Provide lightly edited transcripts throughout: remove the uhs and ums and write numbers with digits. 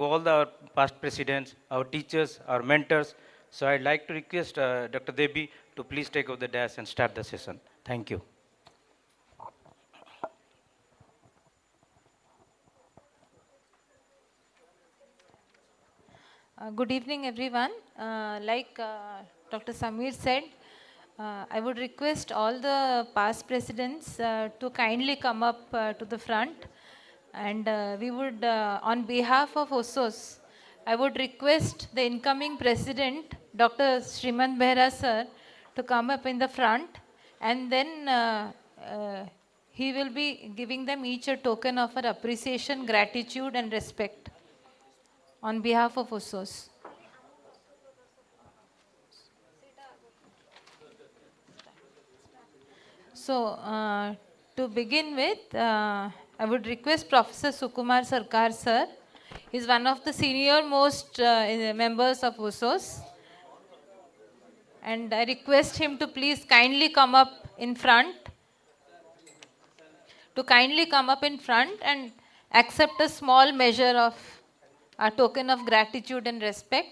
all the past presidents, our teachers, our mentors. So I'd like to request Dr. Debi to please take over the dash and start the session. Thank you. Good evening, everyone. Like Dr. Samir said, I would request all the past presidents to kindly come up to the front, and we would, on behalf of OSOS, I would request the incoming president, Dr. Srimant Behra sir, to come up in the front, and then he will be giving them each a token of our appreciation, gratitude, and respect on behalf of OSOS. So, to begin with, I would request Professor Sukumar Sarkar sir. He is one of the senior most members of USOS. And I request him to please kindly come up in front. To kindly come up in front and accept a small measure of a token of gratitude and respect.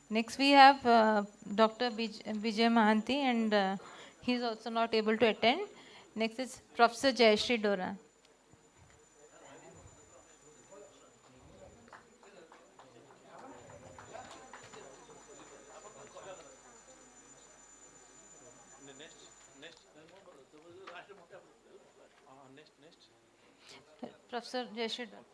Next we have Dr. Vijay Mahanti, and he is also not able to attend. Next is Professor Jayashree Dora. Professor Jayashree Dora.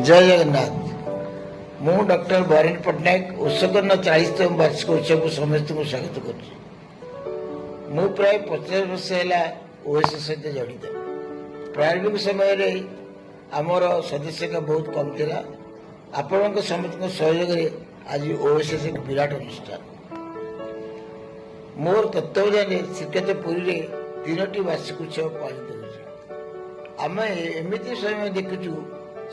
जय जगन्नाथ। मु doctor Bahrain Patnaik उत्सकर्ण 40तम वार्षिक उत्सव को समस्त को स्वागत कर प्राय 50 वर्ष है ओएसएस सहित जड़ित। प्रारंभिक समय आमर सदस्य का बहुत कम था। आपण समस्त सहयोग आज ओएसएस एक विराट अनुष्ठान। मोर तत्वावधान श्रीक्षेत्र पुरी में 3टी वार्षिक उत्सव पालित हो। आम एमती समय देखुचु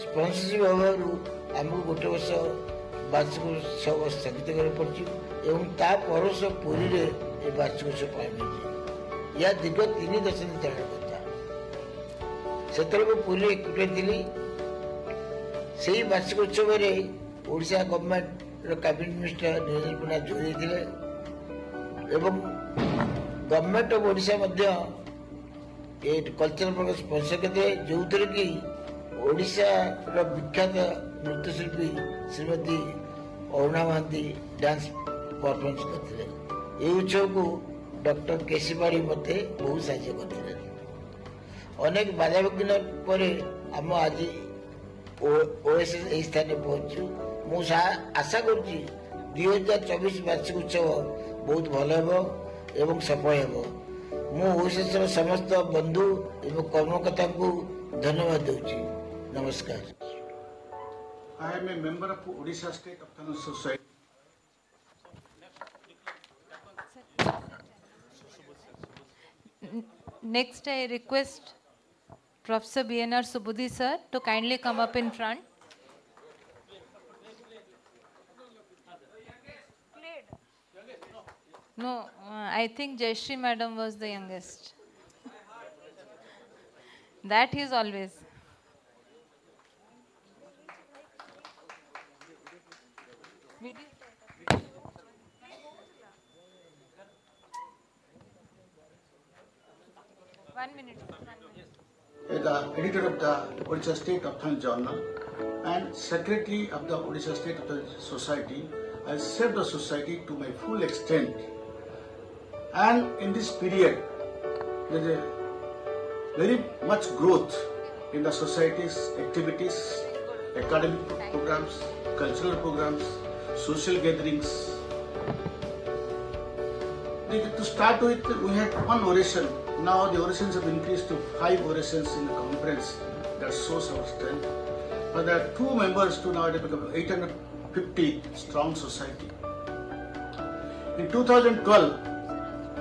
स्पॉन्सरशिप अभाव आमको गोटे वर्ष वार्षिक उत्सव स्थगित कर पड़ा परवर्ष पुरी में वार्षिक उत्सव पालन हो। या दीर्घ 3 दशक तल कथा से पुरी एकुटे थी। से वार्षिक उत्सव में Odisha government cabinet minister Niranjan Panda जोड़ी थे एवं government of Odisha cultural program sponsor करते जो थे कि ओडिशा विख्यात नृत्यशिल्पी श्रीमती अरुणा महांती डांस परफॉर्मेंस करते। ये उत्सव को डॉक्टर केसीबाड़ी मत बहुत साहय करते। अनेक बाधा विघ्न पर आम आज ओएसएस यही स्थान पहुंचु। मुझे आशा करुच्ची 2024 वार्षिक उत्सव बहुत भल एवं सफल हो। मु ओएसएस समस्त बंधु एवं कर्मकर्ता को धन्यवाद दूची। नमस्कार। I am a member of Odisha State Opthalmogical Society. Next, I request Professor BNR Subudhi sir to kindly come up in front. No, I think Jayashree madam was the youngest. That is always. One minute. The editor of the Odisha State Ophthalmic Journal and secretary of the Odisha State Ophthalmic Society, I served the society to my full extent. And in this period, there is a very much growth in the society's activities, academic programs, cultural programs, social gatherings. To start with, we had one oration. Now the orations have increased to 5 orations in the conference. That shows our strength. But there are 2 members to now it has become 850 strong society. In 2012,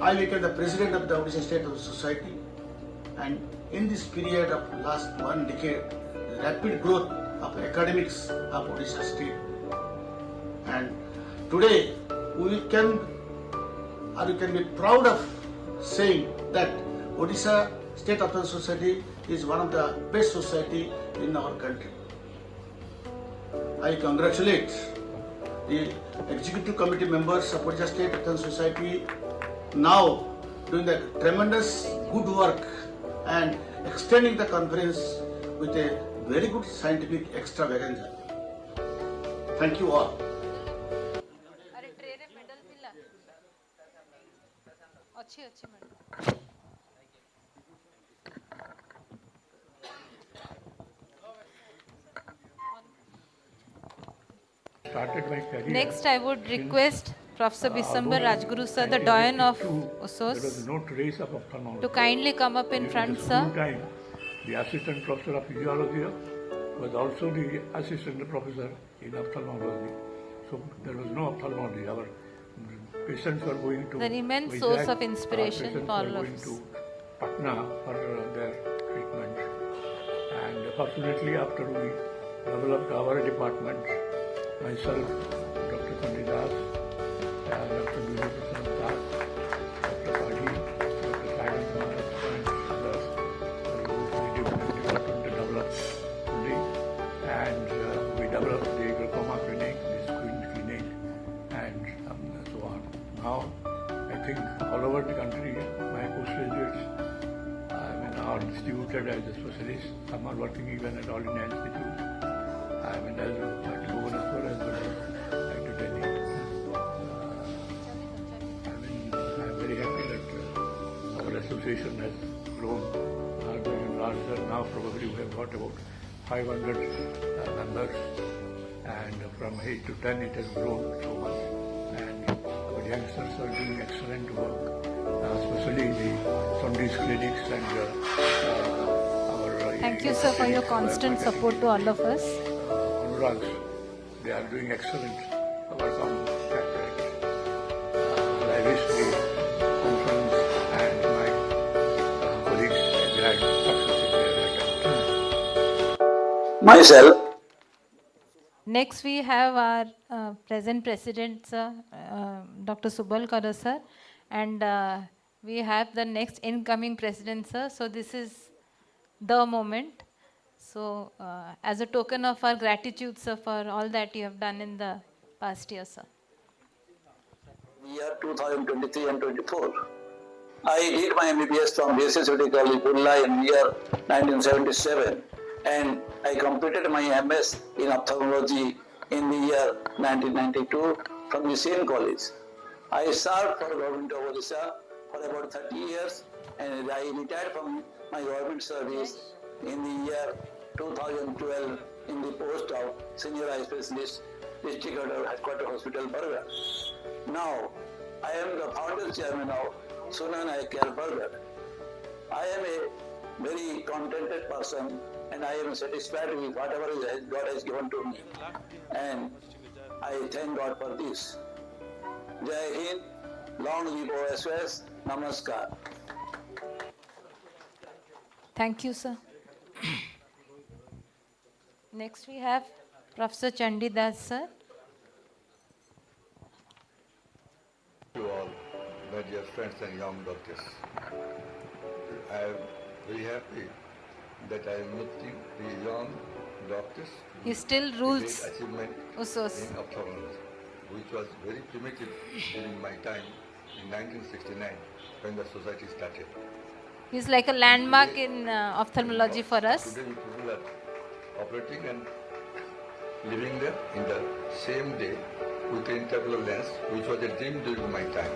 I became the president of the Odisha State Society, and in this period of last 1 decade, the rapid growth of academics of Odisha State. And today, we can be proud of saying that Odisha State Ophthalmic Society is one of the best society in our country. I congratulate the executive committee members of Odisha State Ophthalmic Society now doing the tremendous good work and extending the conference with a very good scientific extravaganza. Thank you all. Started my career. Next, I would request Professor Bisambar Rajguru sir, the Doyen of There was OSOS, no trace of ophthalmology. to kindly come up in front, the sir. school time, the assistant professor of physiology was also the assistant professor in ophthalmology. So there was no ophthalmology. Our patients were going to The immense Vizag, source of our inspiration patients for all were of going us. to Patna for their treatment. And fortunately, after we developed our department, myself, Dr. Kandidas, Dr. Vijay Prasad Das, Dr. Padi, Dr. Sagan Kumar, and others developed fully. And we developed the glaucoma clinic, the squint clinic, and so on. Now, I think all over the country, my postgraduates are distributed as a specialist. Some are working even at all India institutes. As Dr. Bhubaneswar as well as Dr. Delhi. I'm very happy that our association has grown larger and larger. Now probably we have got about 500 members, and from 8 to 10 it has grown so much. And our youngsters are doing excellent work, especially the Sundays clinics and our. Thank you, sir, for your constant support to all of us. Anurags, they are doing excellent work on that project. I wish the conference and my colleagues had success in their attempt. Myself, Next, we have our present president, sir, Dr. Subal Kara, sir, and we have the next incoming president, sir. So this is the moment. So as a token of our gratitude, sir, for all that you have done in the past year, sir. year 2023 and 24. I did my MBBS from BSc College, Bulla in year 1977, and I completed my MS in ophthalmology in the year 1992 from the same college. I served for the government of Odisha for about 30 years, and I retired from my government service in the year 2012 in the post of Senior Eye Specialist, District Headquarters Hospital, Bargar. Now, I am the founder chairman of Sunan Eye Care, Bargar. I am a very contented person, and I am satisfied with whatever God has given to me. And I thank God for this. Jai Hind, long live OSS, Namaskar. Thank you, sir. Next, we have Professor Chandidas, sir. To all my dear friends and young doctors, I am very happy that I am meeting the young doctors. He still with rules great achievement Usos. in ophthalmology, which was very primitive during my time in 1969 when the society started. He's like a landmark in ophthalmology for us. Today people are operating and living there in the same day with the intraocular lens, which was a dream during my time.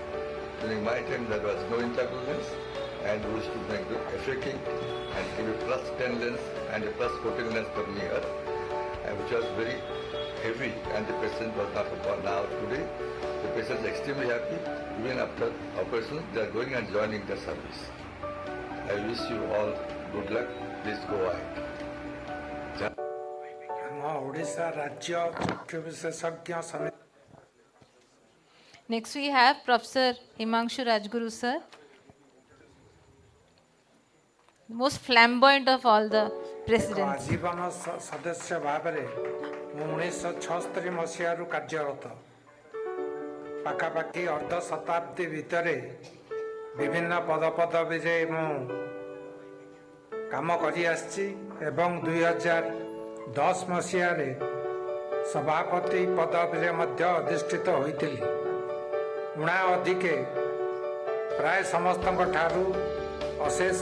During my time there was no intraocular lens, and we used to make the FAking and give a +10 lens and a +14 lens per year, which was very heavy, and the patient was not born. Now today the patient is extremely happy. Even after operation they are going and joining the service. I wish you all good luck. Please go ahead. ଆମ ଓଡ଼ିଶା ରାଜ୍ୟ ଚକ୍ଷୁ ବିଶେଷଜ୍ଞ ସମିତି Next, we have Professor Himanshu Rajguru, sir. Most flamboyant of all the presidents. ଆଜୀବନ ସଦସ୍ୟ ଭାବରେ ମୁଁ 1976 ମସିହାରୁ କାର୍ଯ୍ୟରତ। ପାଖାପାଖି ଅର୍ଦ୍ଧ ଶତାବ୍ଦୀ ଭିତରେ ବିଭିନ୍ନ ପଦପଦବୀରେ ମୁଁ କାମ କରିଆସିଛି ଏବଂ 2010 ମସିହାରେ ସଭାପତି ପଦବୀରେ ମଧ୍ୟ ଅଧିଷ୍ଠିତ ହୋଇଥିଲି। ଉଣା ଅଧିକେ ପ୍ରାୟ ସମସ୍ତଙ୍କ ଠାରୁ ଅଶେଷ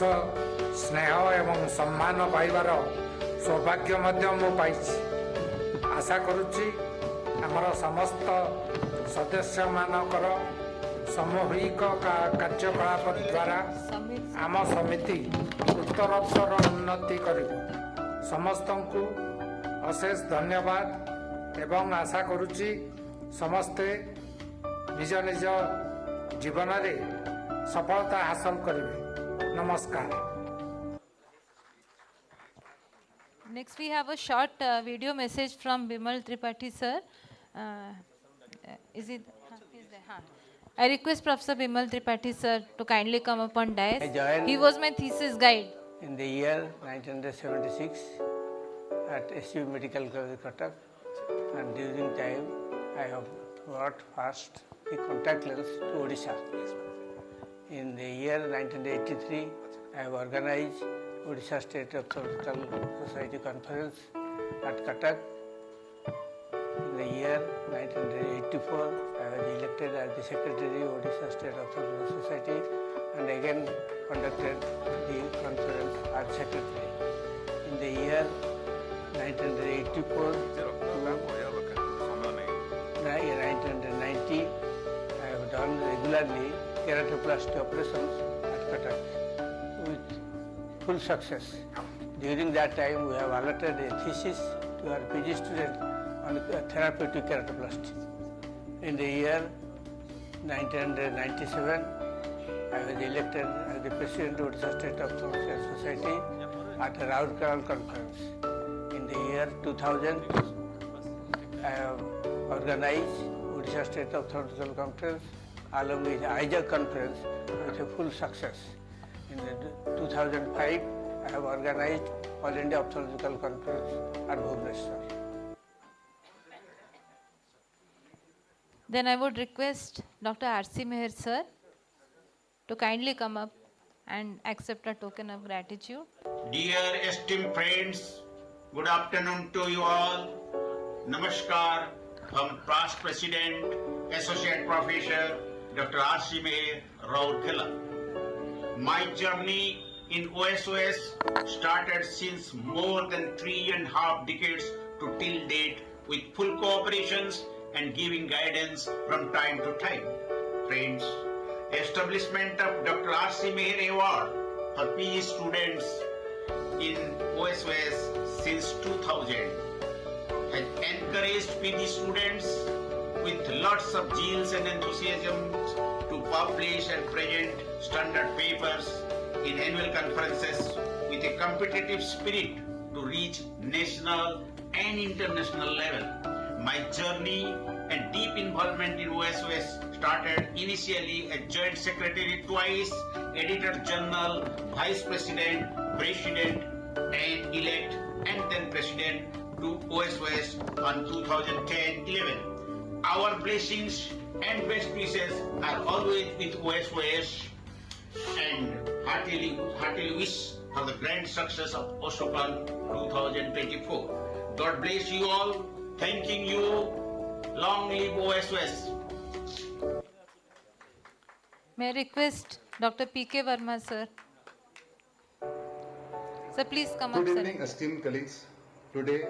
ସ୍ନେହ ଏବଂ ସମ୍ମାନ ପାଇବାର ସୌଭାଗ୍ୟ ମଧ୍ୟ ମୁଁ ପାଇଛି। ଆଶା କରୁଛି ଆମର ସମସ୍ତ ସଦସ୍ୟମାନଙ୍କର ସାମୂହିକ କାର୍ଯ୍ୟକଳାପ ଦ୍ୱାରା ଆମ ସମିତି ଉତ୍ତରୋତ୍ତର ଉନ୍ନତି କରିବ। ସମସ୍ତଙ୍କୁ ଅଶେଷ ଧନ୍ୟବାଦ ଏବଂ ଆଶା କରୁଛି ସମସ୍ତେ ନିଜ ନିଜ ଜୀବନରେ ସଫଳତା ହାସଲ କରିବେ। ନମସ୍କାର। Next, we have a short video message from Bimal Tripathi, sir. Is it? He's there. I request Professor Bimal Tripathi, sir, to kindly come up on dais. I joined He was my thesis guide. in the year 1976 at SU Medical College, Cuttack, and during time I have brought first the contact lens to Odisha. In the year 1983, I have organized Odisha State Ophthalmical Society Conference at Cuttack. In the year 1984, I was elected as the Secretary of Odisha State Ophthalmical Society and again conducted the conference as Secretary. In the year 1984 to 1990, I have done regularly keratoplasty operations at Cuttack with full success. during that time, we have allotted a thesis to our PG student on therapeutic keratoplasty. In the year 1997, I was elected as the President of Odisha State Ophthalmological Society at a Inagural conference. In the year 2000, I have organized Odisha State Ophthalmological Conference along with IJAC conference with a full success. In 2005, I have organized All India Ophthalmological Conference at Bhubaneswar. Then I would request Dr. R.C. Meher sir to kindly come up and accept a token of gratitude. Dear esteemed friends, good afternoon to you all. Namaskar from past President, Associate Professor Dr. R.C. Meher, Rourkela. My journey in OSOS started since more than 3.5 decades to till date with full cooperations and giving guidance from time to time. Friends, establishment of Dr. R.C. Meher Award for PG students in OSOS since 2000 has encouraged PG students with lots of zeal and enthusiasm to publish and present standard papers in annual conferences with a competitive spirit to reach national and international level. My journey and deep involvement in OSOS started initially as Joint Secretary twice, Editor General, Vice President, President and elect and then President to OSOS on 2010-11. Our blessings and best wishes are always with OSOS and heartily wish for the grand success of OSOCON 2024. God bless you all. Thanking you. Long live OSOS. May I request Dr. P.K. Verma sir. Sir, please come up, Good sir. evening, esteemed colleagues. Today,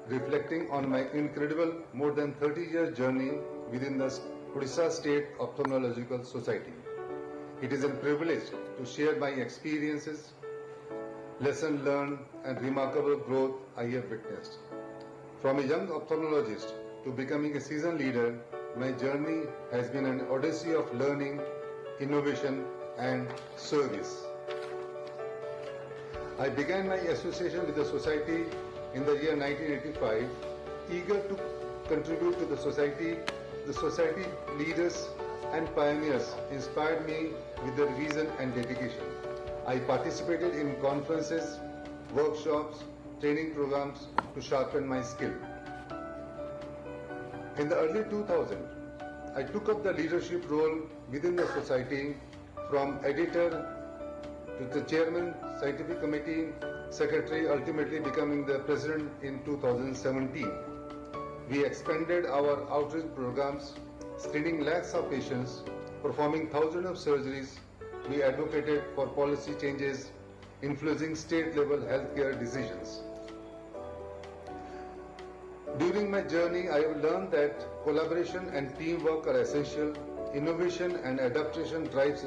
reflecting on my incredible more than 30-year journey within the Odisha State Ophthalmological Society. It is a privilege to share my experiences, lessons learned and remarkable growth I have witnessed. From a young ophthalmologist to becoming a seasoned leader, my journey has been an odyssey of learning, innovation and service. I began my association with the society in the year 1985, eager to contribute to the society. The society leaders and pioneers inspired me with their vision and dedication. I participated in conferences, workshops, training programs to sharpen my skill. In the early 2000s, I took up the leadership role within the society, from editor to the chairman, scientific committee, secretary, ultimately becoming the president in 2017. We expanded our outreach programs, screening lakhs of patients, performing thousands of surgeries. We advocated for policy changes, influencing state-level healthcare decisions. During my journey, I have learned that collaboration and teamwork are essential. Innovation and adaptation drives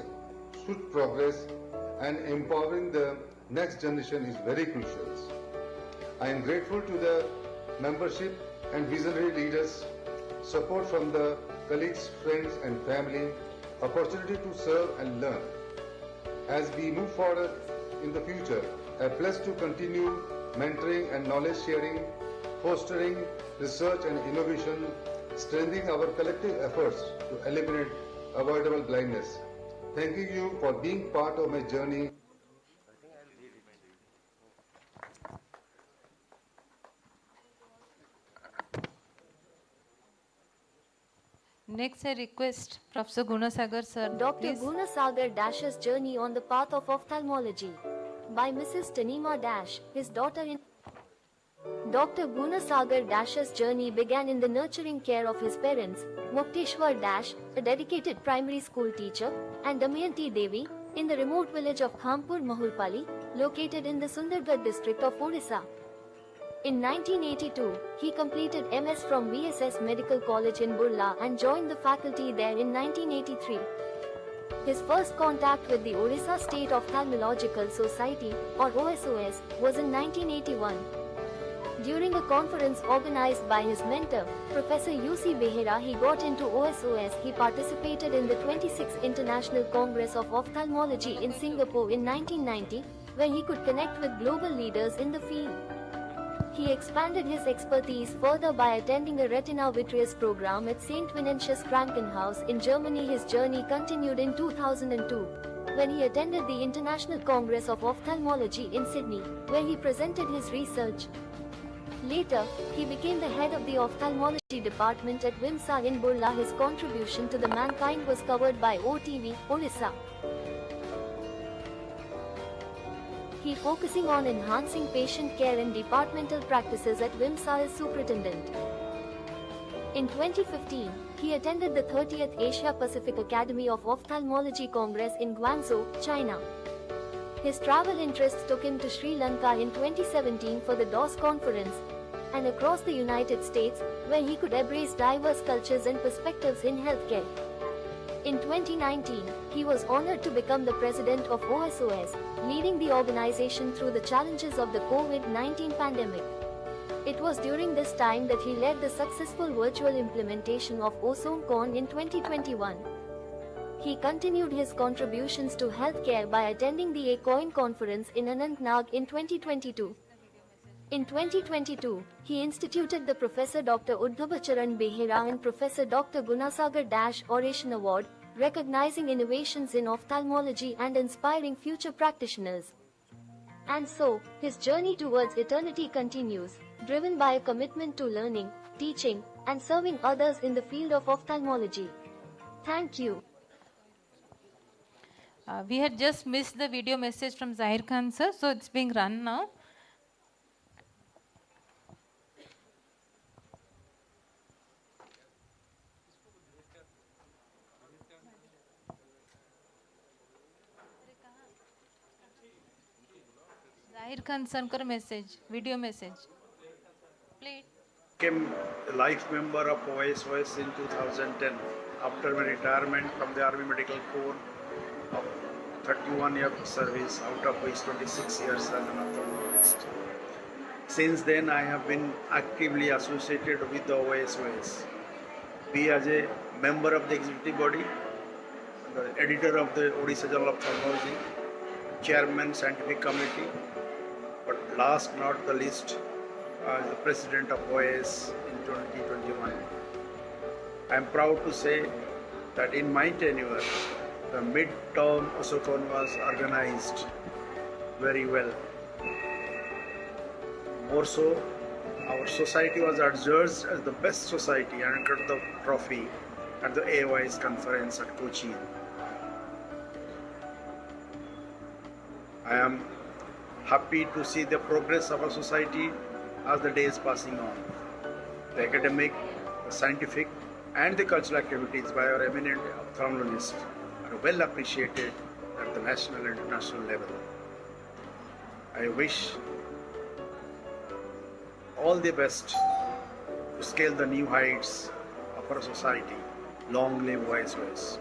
swift progress, and empowering the next generation is very crucial. I am grateful to the membership and visionary leaders, support from the colleagues, friends and family, opportunity to serve and learn. As we move forward in the future, I am blessed to continue mentoring and knowledge sharing, fostering research and innovation, strengthening our collective efforts to eliminate avoidable blindness. Thanking you for being part of my journey. Next, I request Professor Gunasagar sir. Dr. Please. Gunasagar Dash's journey on the path of ophthalmology by Mrs. Tanima Dash, his daughter in. Dr. Gunasagar Dash's journey began in the nurturing care of his parents, Mukteshwar Dash, a dedicated primary school teacher, and Damayanti Devi, in the remote village of Khampur Mahulpali, located in the Sundargarh district of Odisha. In 1982, he completed MS from VSS Medical College in Burla and joined the faculty there in 1983. His first contact with the Odisha State Ophthalmological Society, or OSOS, was in 1981. During a conference organized by his mentor, Professor U.C. Behera, he got into OSOS. He participated in the 26th International Congress of Ophthalmology in Singapore in 1990, where he could connect with global leaders in the field. He expanded his expertise further by attending a retina vitreous program at St. Vincentius Krankenhaus in Germany. His journey continued in 2002, when he attended the International Congress of Ophthalmology in Sydney, where he presented his research. Later, he became the head of the ophthalmology department at WIMSA in Burla. His contribution to the mankind was covered by OTV, Odisha. He focusing on enhancing patient care and departmental practices at WIMSA as superintendent. In 2015, he attended the 30th Asia Pacific Academy of Ophthalmology Congress in Guangzhou, China. His travel interests took him to Sri Lanka in 2017 for the DOS conference, and across the United States, where he could embrace diverse cultures and perspectives in healthcare. In 2019, he was honored to become the president of OSOS, leading the organization through the challenges of the COVID-19 pandemic. It was during this time that he led the successful virtual implementation of OSOMCon in 2021. He continued his contributions to healthcare by attending the ACOIN conference in Anantnag in 2022. In 2022, he instituted the Professor Dr. Udbhacharan Behera and Professor Dr. Gunasagar Oration Award, recognizing innovations in ophthalmology and inspiring future practitioners. And so, his journey towards eternity continues, driven by a commitment to learning, teaching, and serving others in the field of ophthalmology. Thank you. We had just missed the video message from Zahir Khan sir, so it's being run now. Zahir Khan sir ka message, video message. Play it. Became a life member of OSOS in 2010 after my retirement from the Army Medical Corps of 31 years of service, out of which 26 years as an ophthalmologist. Since then, I have been actively associated with the OSOS. Be as a member of the executive body, the editor of the Odisha Journal of Ophthalmology, chairman scientific committee, but last not the least, the president of OAS in 2021. I am proud to say that in my tenure, the mid-term OSOCON was organized very well. More so, our society was adjudged as the best society and got the trophy at the AOI's conference at Kochi. I am happy to see the progress of our society as the day is passing on. The academic, the scientific, and the cultural activities by our eminent ophthalmologists are well appreciated at the national and international level. I wish all the best to scale the new heights of our society. Long live OSOS.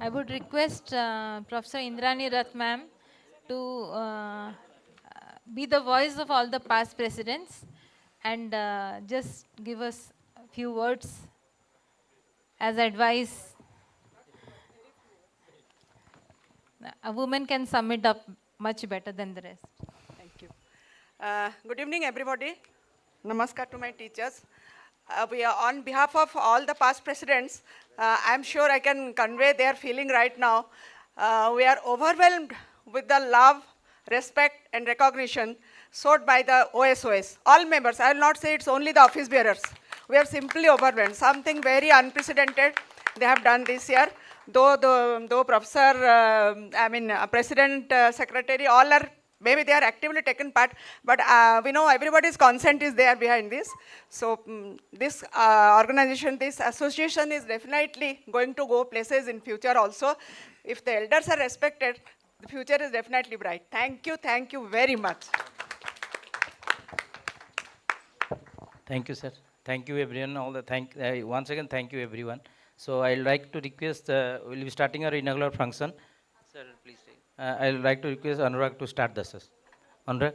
I would request Professor Indrani Rath ma'am to be the voice of all the past presidents and just give us a few words as advice. A woman can sum it up much better than the rest. Thank you. Good evening, everybody. Namaskar to my teachers. We are on behalf of all the past presidents, I'm sure I can convey their feeling right now. We are overwhelmed with the love, respect, and recognition sought by the OSOS. All members, I will not say it's only the office bearers. We are simply overwhelmed. Something very unprecedented they have done this year. Though professor, president, secretary, all are, maybe they are actively taken part, but we know everybody's consent is there behind this. So this organization, this association is definitely going to go places in future also. If the elders are respected, the future is definitely bright. Thank you very much. Thank you, sir. Thank you, everyone. Once again, thank you, everyone. So I'd like to request, we'll be starting our inaugural function. Sir, please take. I'd like to request Anurag to start the session. Anurag?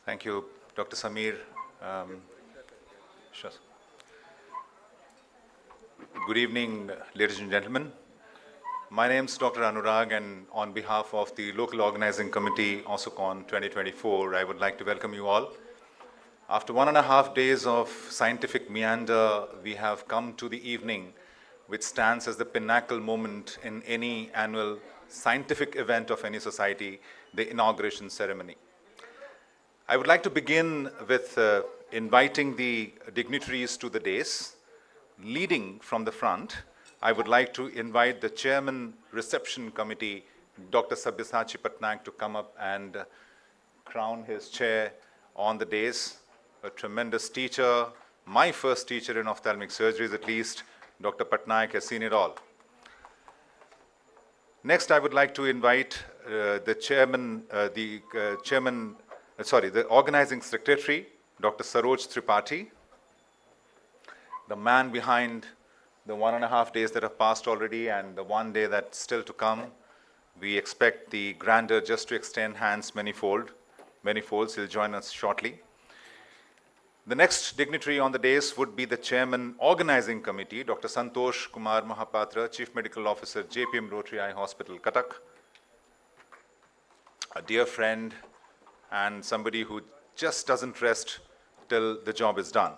Thank you, Dr. Samir. Sure. Good evening, ladies and gentlemen. My name is Dr. Anurag, and on behalf of the local organizing committee, OSOCON 2024, I would like to welcome you all. After 1.5 days of scientific meander, we have come to the evening, which stands as the pinnacle moment in any annual scientific event of any society, the inauguration ceremony. I would like to begin with inviting the dignitaries to the dais. Leading from the front, I would like to invite the Chairman Reception Committee, Dr. Sabyasachi Patnaik, to come up and crown his chair on the dais. A tremendous teacher, my first teacher in ophthalmic surgeries at least, Dr. Patnaik has seen it all. Next, I would like to invite the organizing secretary, Dr. Saroj Tripathi, the man behind the 1.5 days that have passed already and the 1 day that's still to come. We expect the grandeur just to extend hands many folds. He'll join us shortly. The next dignitary on the dais would be the Chairman Organizing Committee, Dr. Santosh Kumar Mahapatra, Chief Medical Officer, JPM Rotary Eye Hospital, Cuttack. A dear friend and somebody who just doesn't rest till the job is done.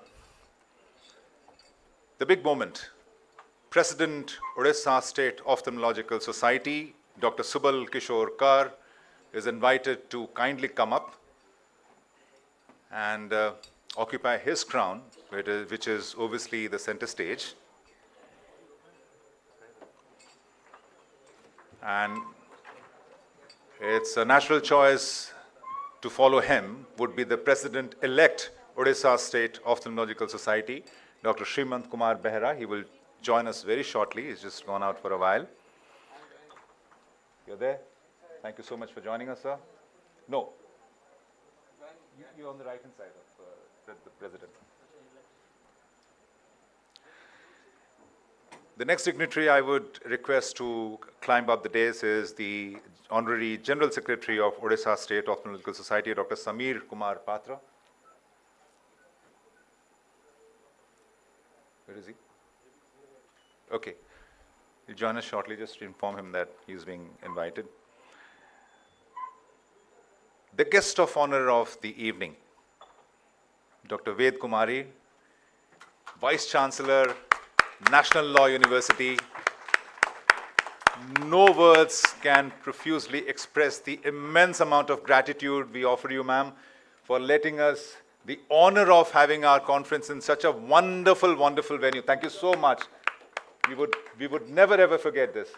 The big moment. President, Odisha State Ophthalmological Society, Dr. Subal Kishore Kar, is invited to kindly come up and occupy his crown, which is obviously the center stage. And it's a natural choice to follow him would be the President-elect Odisha State Ophthalmological Society, Dr. Srimant Kumar Behera. He will join us very shortly. He's just gone out for a while. You're there? Thank you so much for joining us, sir. No. You're on the right-hand side of the President. The next dignitary I would request to climb up the dais is the Honorary General Secretary of Odisha State Ophthalmological Society, Dr. Samir Kumar Patra. Where is he? Okay. He'll join us shortly. Just to inform him that he's being invited. The guest of honor of the evening, Dr. Ved Kumari, Vice Chancellor, National Law University. No words can profusely express the immense amount of gratitude we offer you, ma'am, for letting us the honor of having our conference in such a wonderful, wonderful venue. Thank you so much. We would never ever forget this.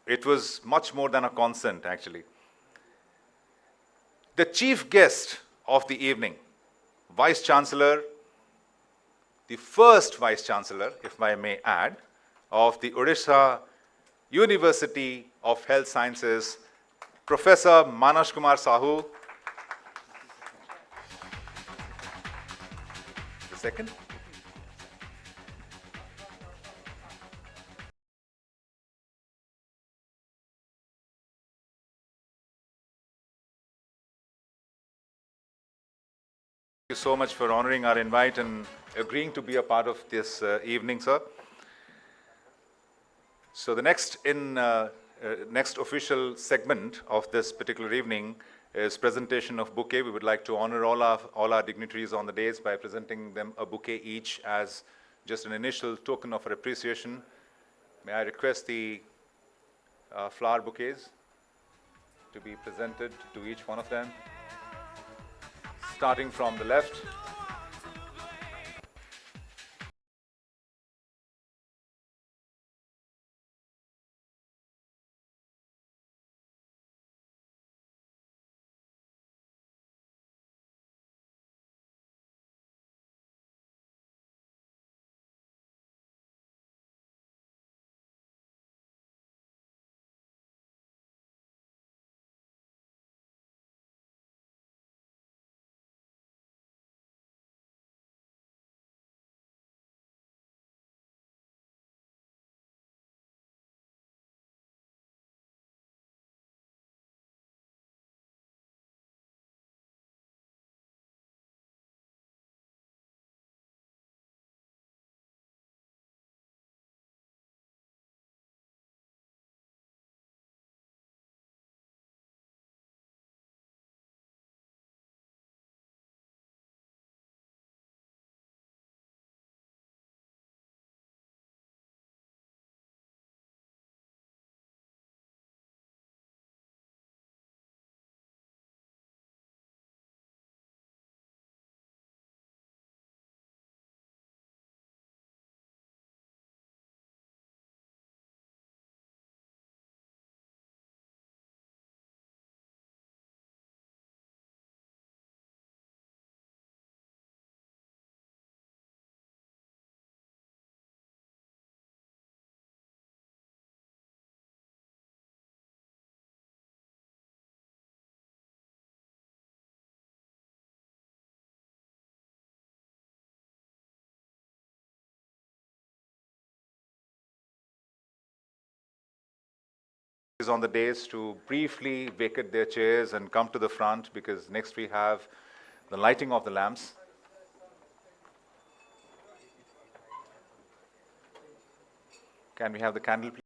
It was much more than a consent, actually. The chief guest of the evening, Vice Chancellor, the first Vice Chancellor, if I may add, of the Odisha University of Health Sciences, Professor Manas Kumar Sahu. The second. Thank you so much for honoring our invite and agreeing to be a part of this evening, sir. So the next official segment of this particular evening is presentation of bouquet. We would like to honor all our dignitaries on the dais by presenting them a bouquet each as just an initial token of our appreciation. May I request the flower bouquets to be presented to each one of them, starting from the left. on the dais to briefly vacate their chairs and come to the front, because next we have the lighting of the lamps. Can we have the candle, please?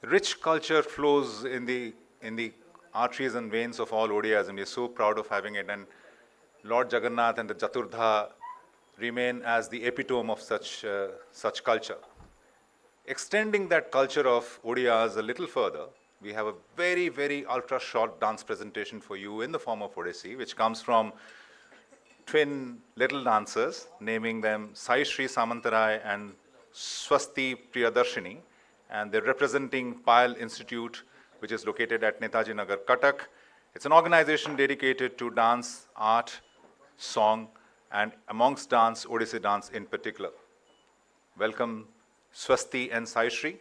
Rich culture flows in the arteries and veins of all ODIs, and we're so proud of having it. And Lord Jagannath and the Chaturdha remain as the epitome of such culture. Extending that culture of ODIs a little further, we have a very, very ultra short dance presentation for you in the form of Odissi, which comes from twin little dancers, naming them Sai Shri Samantarai and Swasti Priyadarshini, and they're representing Payal Institute, which is located at Netaji Nagar, Cuttack. It's an organization dedicated to dance, art, song, and amongst dance, Odissi dance in particular. welcome Swasti and Saishri.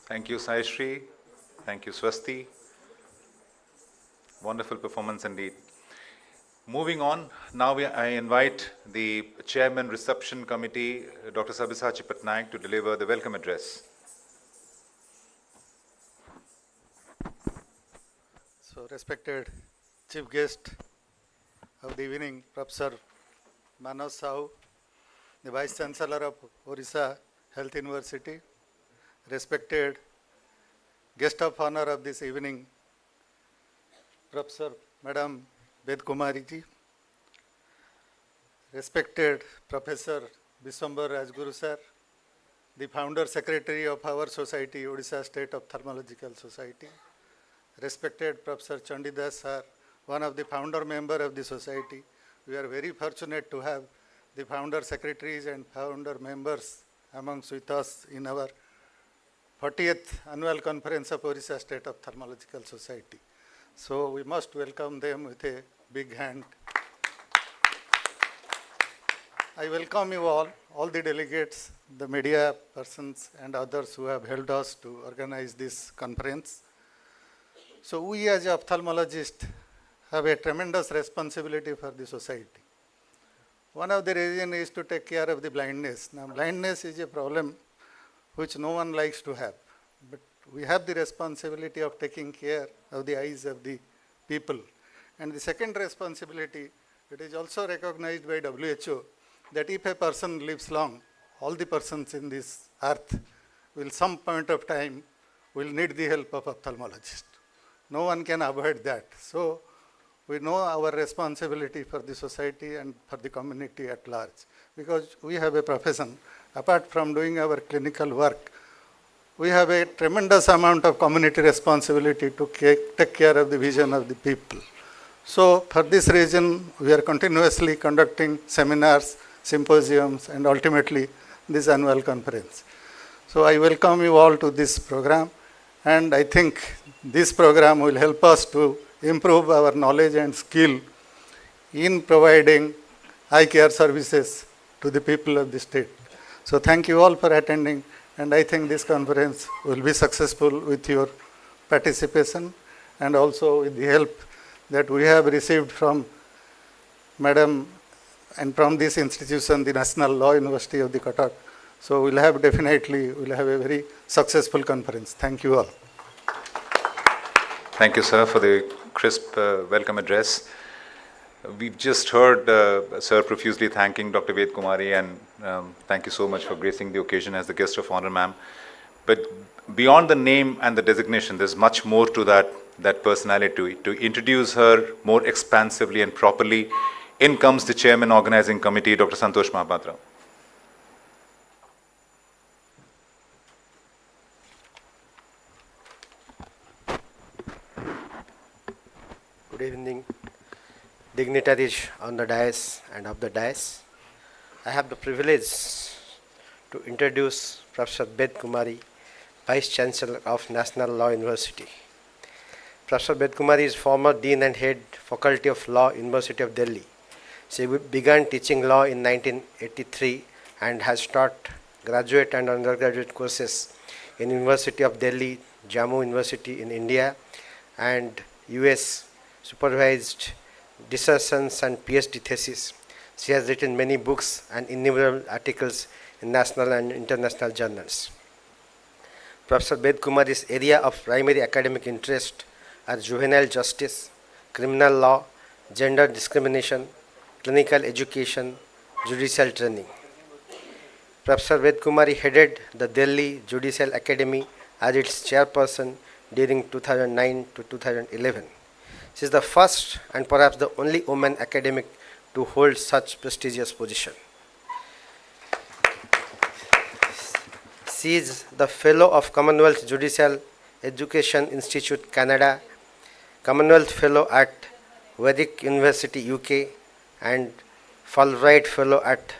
Thank you, Saishri. Thank you, Swasti. Wonderful performance indeed. Moving on, now I invite the Chairman Reception Committee, Dr. Sabyasachi Patnaik, to deliver the welcome address. So, respected Chief Guest of the evening, Professor Manas Sahu, the Vice Chancellor of Odisha Health University, respected Guest of Honor of this evening, Professor Madam Ved Kumari ji, respected Professor Biswambar Rajguru sir, the Founder Secretary of our Society, Odisha State Ophthalmological Society, respected Professor Chandidas sir, one of the founder member of the society. We are very fortunate to have the founder secretaries and founder members amongst with us in our 40th annual conference of Odisha State Ophthalmological Society. So we must welcome them with a big hand. I welcome you all the delegates, the media persons and others who have helped us to organize this conference. So we as ophthalmologists have a tremendous responsibility for the society. One of the reasons is to take care of the blindness. Now blindness is a problem which no one likes to have, but we have the responsibility of taking care of the eyes of the people. And the second responsibility, it is also recognized by WHO that if a person lives long, all the persons in this earth will some point of time will need the help of ophthalmologist. No one can avoid that. So we know our responsibility for the society and for the community at large, because we have a profession. Apart from doing our clinical work, we have a tremendous amount of community responsibility to take care of the vision of the people. So for this reason, we are continuously conducting seminars, symposiums, and ultimately this annual conference. So I welcome you all to this program, and I think this program will help us to improve our knowledge and skill in providing eye care services to the people of the state. So thank you all for attending, and I think this conference will be successful with your participation and also with the help that we have received from Madam and from this institution, the National Law University of the Cuttack. So we'll have a very successful conference. Thank you all. Thank you, sir, for the crisp welcome address. We've just heard Sir profusely thanking Dr. Ved Kumari, and thank you so much for gracing the occasion as the guest of honor, ma'am. But beyond the name and the designation, there's much more to that personality. To introduce her more expansively and properly, in comes the Chairman Organizing Committee, Dr. Santosh Mahapatra. Good evening, dignitaries on the dais and of the dais. I have the privilege to introduce Professor Ved Kumari, Vice Chancellor of National Law University. Professor Ved Kumari is former Dean and Head Faculty of Law, University of Delhi. She began teaching law in 1983 and has taught graduate and undergraduate courses in University of Delhi, Jammu University in India, and US supervised dissertations and PhD theses. She has written many books and innumerable articles in national and international journals. Professor Ved Kumari's area of primary academic interest are juvenile justice, criminal law, gender discrimination, clinical education, judicial training. Professor Ved Kumari headed the Delhi Judicial Academy as its chairperson during 2009 to 2011. She is the first and perhaps the only woman academic to hold such prestigious position. She is the Fellow of Commonwealth Judicial Education Institute, Canada, Commonwealth Fellow at Warwick University, UK, and Fulbright Fellow at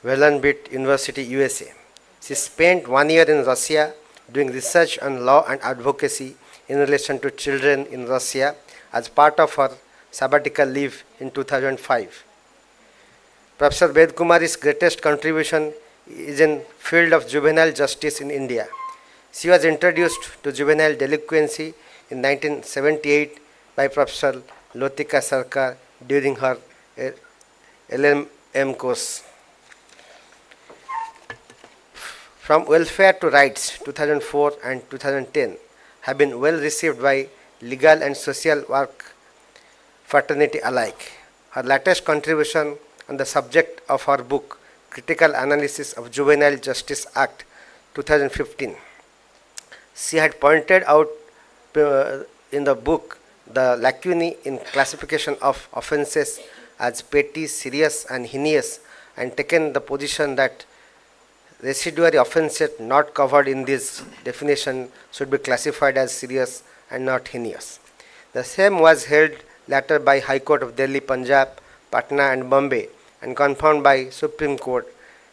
Wellenbit University, USA. She spent 1 year in Russia doing research on law and advocacy in relation to children in Russia as part of her sabbatical leave in 2005. Professor Ved Kumari's greatest contribution is in field of juvenile justice in India. She was introduced to juvenile delinquency in 1978 by Professor Lotika Sarkar during her LLM course. From Welfare to Rights 2004 and 2010 have been well received by legal and social work fraternity alike. Her latest contribution on the subject of her book, Critical Analysis of Juvenile Justice Act 2015. She had pointed out in the book the lacunae in classification of offences as petty, serious and heinous, and taken the position that residuary offences not covered in this definition should be classified as serious and not heinous. The same was held later by High Court of Delhi, Punjab, Patna and Bombay, and confirmed by Supreme Court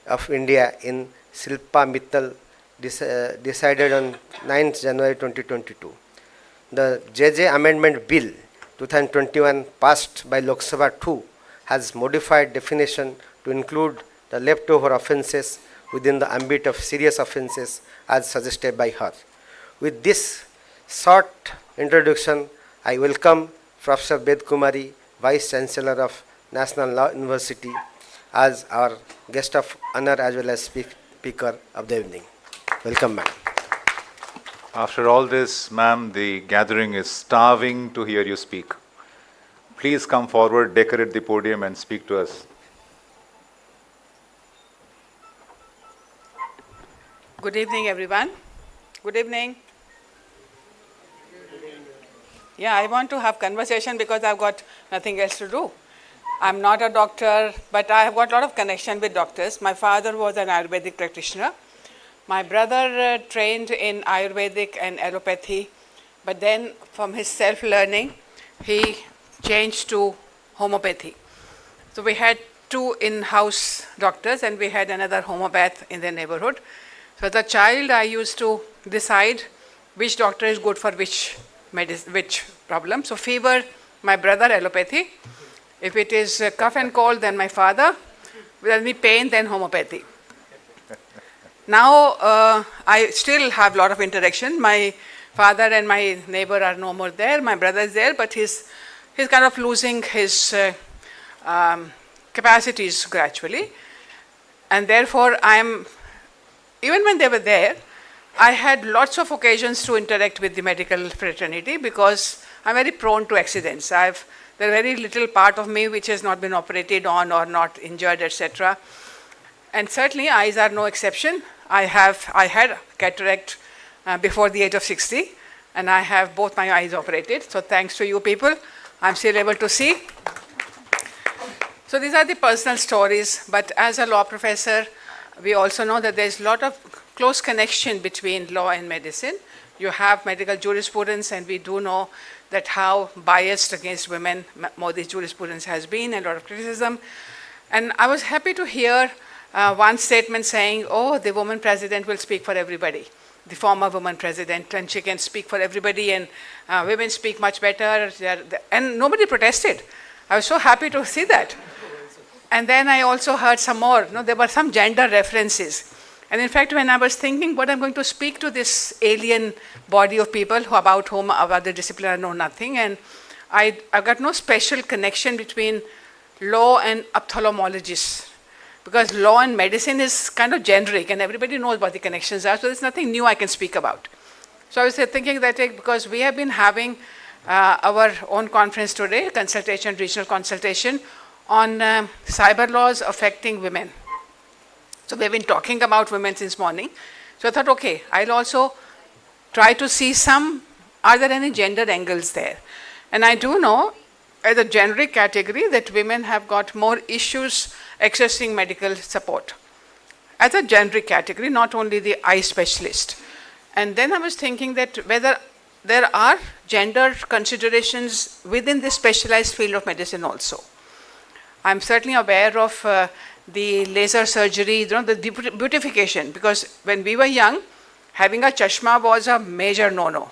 of India in Shilpa Mittal, decided on 9th January 2022. The JJ Amendment Bill 2021 passed by Lok Sabha 2 has modified definition to include the leftover offences within the ambit of serious offences as suggested by her. With this short introduction, I welcome Professor Ved Kumari, Vice Chancellor of National Law University, as our guest of honor as well as speaker of the evening. Welcome, ma'am. After all this, ma'am, the gathering is starving to hear you speak. Please come forward, decorate the podium and speak to us. Good evening, everyone. Good evening. Yeah, I want to have conversation because I've got nothing else to do. I'm not a doctor, but I have got a lot of connection with doctors. My father was an Ayurvedic practitioner. My brother trained in Ayurvedic and allopathy, but then from his self-learning, he changed to homeopathy. So we had two in-house doctors and we had another homeopath in the neighborhood. So as a child, I used to decide which doctor is good for which problem. So fever, my brother, allopathy. If it is cough and cold, then my father. With any pain, then homeopathy. Now, I still have a lot of interaction. My father and my neighbor are no more there. My brother is there, but he's kind of losing his capacities gradually. And therefore, even when they were there, I had lots of occasions to interact with the medical fraternity because I'm very prone to accidents. There's very little part of me which has not been operated on or not injured, etc. And certainly eyes are no exception. I had cataract before the age of 60, and I have both my eyes operated. So thanks to you people, I'm still able to see. So these are the personal stories, but as a law professor, we also know that there's a lot of close connection between law and medicine. You have medical jurisprudence, and we do know that how biased against women Modi's jurisprudence has been, and a lot of criticism. And I was happy to hear one statement saying, oh, the woman president will speak for everybody, the former woman president, and she can speak for everybody, and women speak much better, and nobody protested. I was so happy to see that. And then I also heard some more, there were some gender references. And in fact, when I was thinking what I'm going to speak to this alien body of people about whom about the discipline I know nothing, and I got no special connection between law and ophthalmologists, because law and medicine is kind of generic and everybody knows what the connections are, so there's nothing new I can speak about. So I was thinking that because we have been having our own conference today, consultation, regional consultation, on cyber laws affecting women. So we've been talking about women since morning. So I thought, okay, I'll also try to see are there any gender angles there? And I do know, as a generic category, that women have got more issues accessing medical support. As a generic category, not only the eye specialist. And then I was thinking that whether there are gender considerations within this specialized field of medicine also. I'm certainly aware of the laser surgery, the beautification, because when we were young, having a chashma was a major no-no.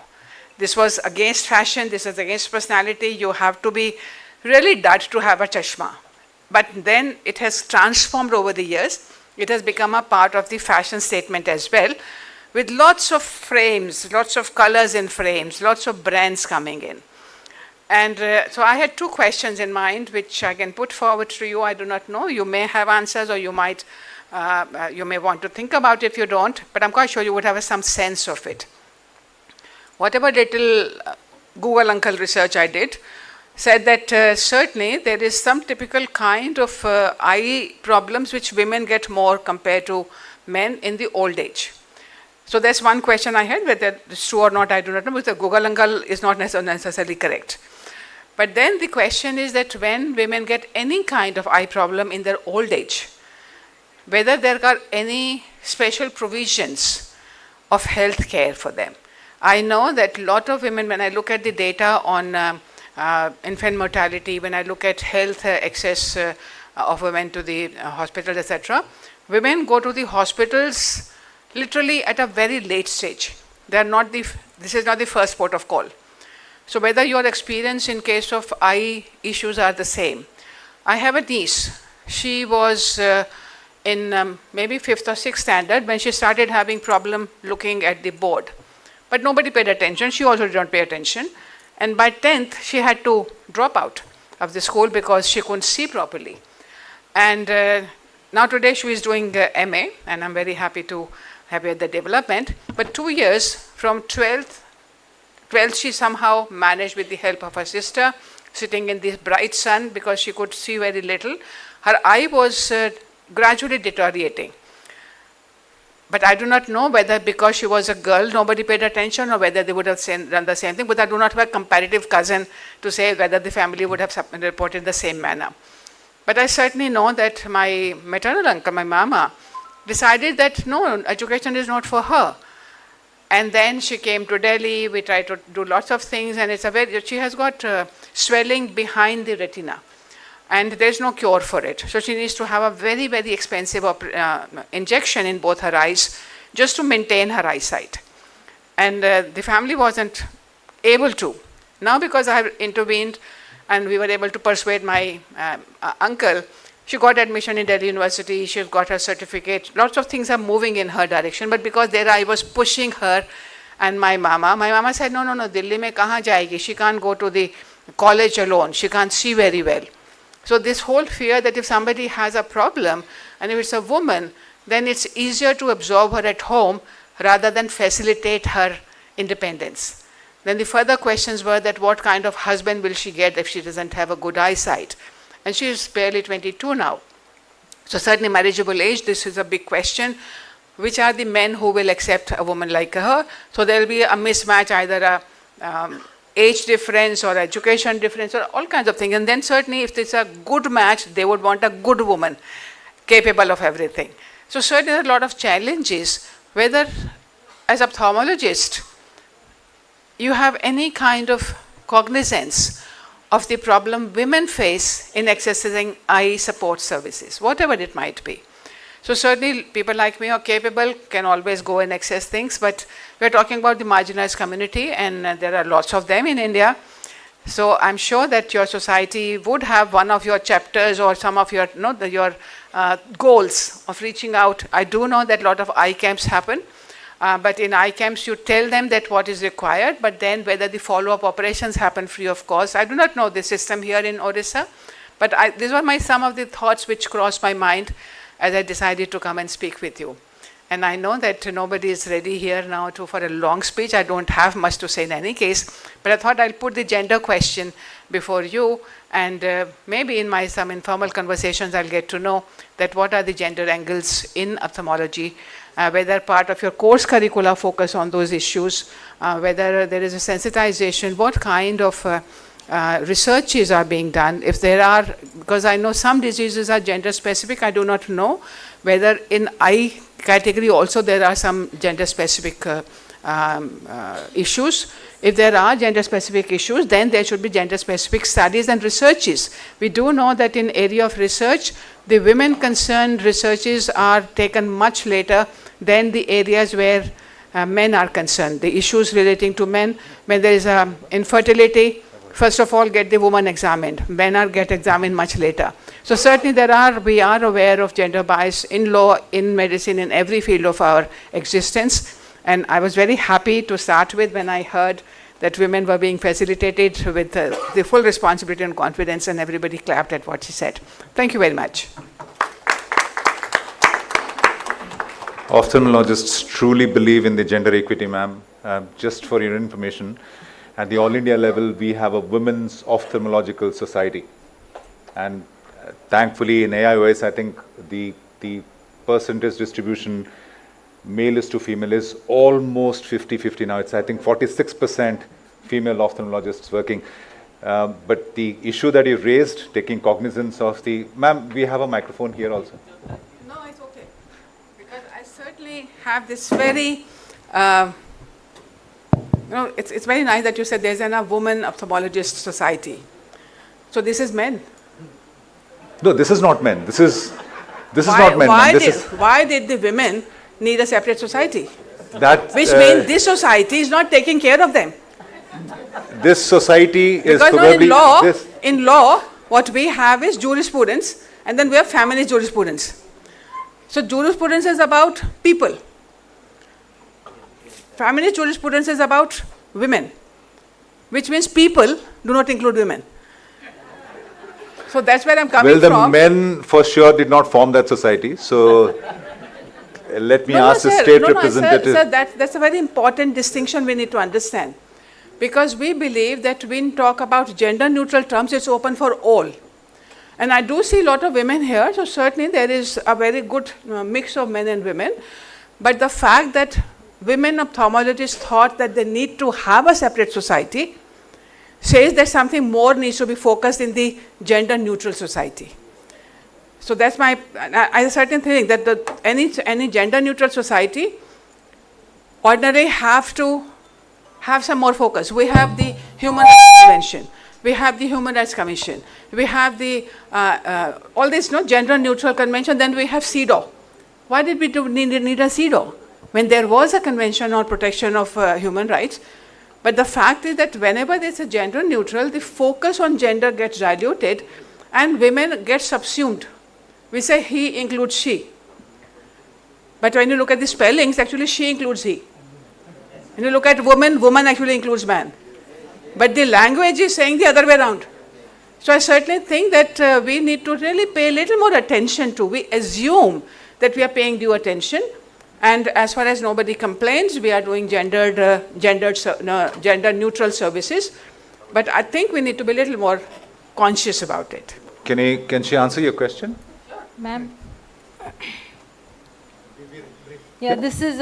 This was against fashion, this is against personality, you have to be really dud to have a chashma. But then it has transformed over the years. It has become a part of the fashion statement as well. with lots of frames, lots of colors in frames, lots of brands coming in. And so I had two questions in mind, which I can put forward to you. I do not know. You may have answers, or you may want to think about it if you don't, but I'm quite sure you would have some sense of it. Whatever little Google Uncle research I did said that certainly there is some typical kind of eye problems which women get more compared to men in the old age. So that's one question I had, whether it's true or not, I do not know, because the Google Uncle is not necessarily correct. But then the question is that when women get any kind of eye problem in their old age, whether there are any special provisions of health care for them. I know that a lot of women, when I look at the data on infant mortality, when I look at health access of women to the hospitals, etc., women go to the hospitals literally at a very late stage. This is not the first port of call. So whether your experience in case of eye issues are the same. I have a niece. She was in maybe 5th or 6th standard when she started having problem looking at the board. But nobody paid attention. She also did not pay attention. And by 10th, she had to drop out of the school because she couldn't see properly. And now today she is doing MA, and I'm very happy at the development. But 2 years from 12th she somehow managed with the help of her sister, sitting in the bright sun because she could see very little. Her eye was gradually deteriorating. But I do not know whether because she was a girl, nobody paid attention, or whether they would have done the same thing. But I do not have a comparative cousin to say whether the family would have reported the same manner. But I certainly know that my maternal uncle, my mama, decided that no, education is not for her. And then she came to Delhi. We tried to do lots of things, and she has got swelling behind the retina. And there's no cure for it. So she needs to have a very, very expensive injection in both her eyes just to maintain her eyesight. And the family wasn't able to. Now because I have intervened and we were able to persuade my uncle, she got admission in Delhi University, she's got her certificate, lots of things are moving in her direction, but because there I was pushing her and my mama said, no, Delhi mein kahan jayegi? She can't go to the college alone, she can't see very well. So this whole fear that if somebody has a problem, and if it's a woman, then it's easier to absorb her at home rather than facilitate her independence. Then the further questions were that what kind of husband will she get if she doesn't have a good eyesight? And she is barely 22 now. So certainly marriageable age, this is a big question. Which are the men who will accept a woman like her? So there will be a mismatch, either a age difference or education difference or all kinds of things. And then certainly if it's a good match, they would want a good woman capable of everything. So certainly there are a lot of challenges, whether as ophthalmologist, you have any kind of cognizance of the problem women face in accessing eye support services, whatever it might be. So certainly people like me who are capable can always go and access things, but we're talking about the marginalized community, and there are lots of them in India. So I'm sure that your society would have one of your chapters or some of your, goals of reaching out. I do know that a lot of eye camps happen. But in eye camps, you tell them that what is required, but then whether the follow-up operations happen free of cost. I do not know the system here in Odisha, but these were some of the thoughts which crossed my mind as I decided to come and speak with you. And I know that nobody is ready here now for a long speech. I don't have much to say in any case, but I thought I'll put the gender question before you, and maybe in some informal conversations I'll get to know that what are the gender angles in ophthalmology, whether part of your course curricula focus on those issues, whether there is a sensitization, what kind of researches are being done, if there are, because I know some diseases are gender specific. I do not know whether in eye category also there are some gender specific issues. If there are gender specific issues, then there should be gender specific studies and researches. We do know that in area of research, the women concerned researches are taken much later than the areas where men are concerned. The issues relating to men, when there is infertility, first of all get the woman examined. Men get examined much later. So certainly we are aware of gender bias in law, in medicine, in every field of our existence. And I was very happy to start with when I heard that women were being facilitated with the full responsibility and confidence, and everybody clapped at what she said. Thank you very much. Ophthalmologists truly believe in the gender equity, ma'am. Just for your information, at the All India level, we have a Women's Ophthalmological Society. And thankfully in AIOS, I think the percentage distribution, male is to female, is almost 50-50 now. It's, I think, 46% female ophthalmologists working. But the issue that you raised, taking cognizance of the... Ma'am, we have a microphone here also. No, it's okay. Because I certainly have this very... it's very nice that you said there's a woman ophthalmologist society. So this is men. No, this is not men. This is not men. Why did the women need a separate society? Which means this society is not taking care of them. This society is because probably... in law, what we have is jurisprudence, and then we have feminist jurisprudence. So jurisprudence is about people. Feminist jurisprudence is about women, which means people do not include women. So that's where I'm coming from. Well, the men for sure did not form that society. So let me ask the state representative. Sir, that's a very important distinction we need to understand. Because we believe that when we talk about gender neutral terms, it's open for all. And I do see a lot of women here, so certainly there is a very good mix of men and women. But the fact that women ophthalmologists thought that they need to have a separate society says that something more needs to be focused in the gender neutral society. So that's my, I certainly think that any gender neutral society ordinarily have to have some more focus. We have the Human Rights Convention, we have the Human Rights Commission, we have the, all this gender neutral convention, then we have CEDAW. Why did we need a CEDAW? When there was a convention on protection of human rights, but the fact is that whenever there's a gender neutral, the focus on gender gets diluted and women get subsumed. We say he includes she. But when you look at the spellings, actually she includes he. When you look at woman, woman actually includes man. But the language is saying the other way around. So I certainly think that we need to really pay a little more attention to. We assume that we are paying due attention. And as far as nobody complains, we are doing gender neutral services. But I think we need to be a little more conscious about it. Can she answer your question? Ma'am. Yeah, this is,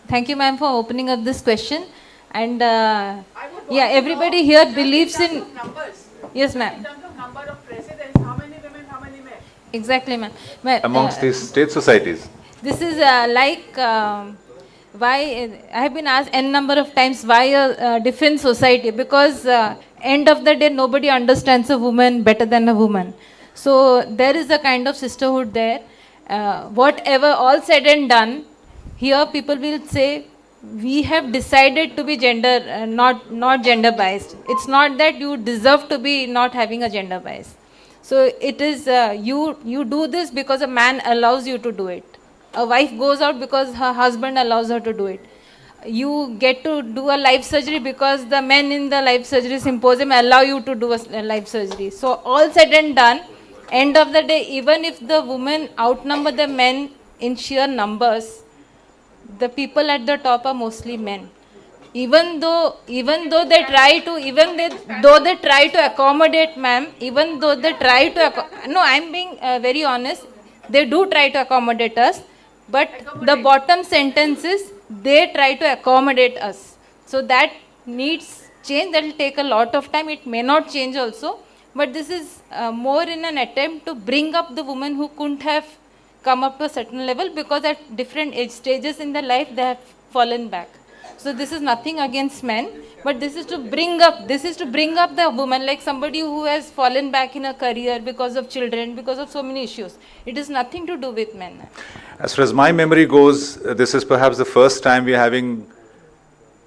thank you ma'am for opening up this question. And yeah, everybody here believes in... Yes, ma'am. In terms of number of presidents, how many women, how many men? Exactly, ma'am. Amongst these state societies. This is like why I have been asked n number of times why a different society, because end of the day nobody understands a woman better than a woman. So there is a kind of sisterhood there. Whatever all said and done, here people will say we have decided to be gender not gender biased. It's not that you deserve to be not having a gender bias. So it is you do this because a man allows you to do it. A wife goes out because her husband allows her to do it. You get to do a life surgery because the men in the life surgery symposium allow you to do a life surgery. So all said and done, end of the day, even if the women outnumber the men in sheer numbers, the people at the top are mostly men. Even though they try to accommodate, ma'am, even though they try to, no, I'm being very honest, they do try to accommodate us. But the bottom sentence is, they try to accommodate us. So that needs change. That will take a lot of time. It may not change also. But this is more in an attempt to bring up the women who couldn't have come up to a certain level because at different age stages in their life, they have fallen back. So this is nothing against men, but this is to bring up the woman, like somebody who has fallen back in a career because of children, because of so many issues. It is nothing to do with men. As far as my memory goes, this is perhaps the first time we are having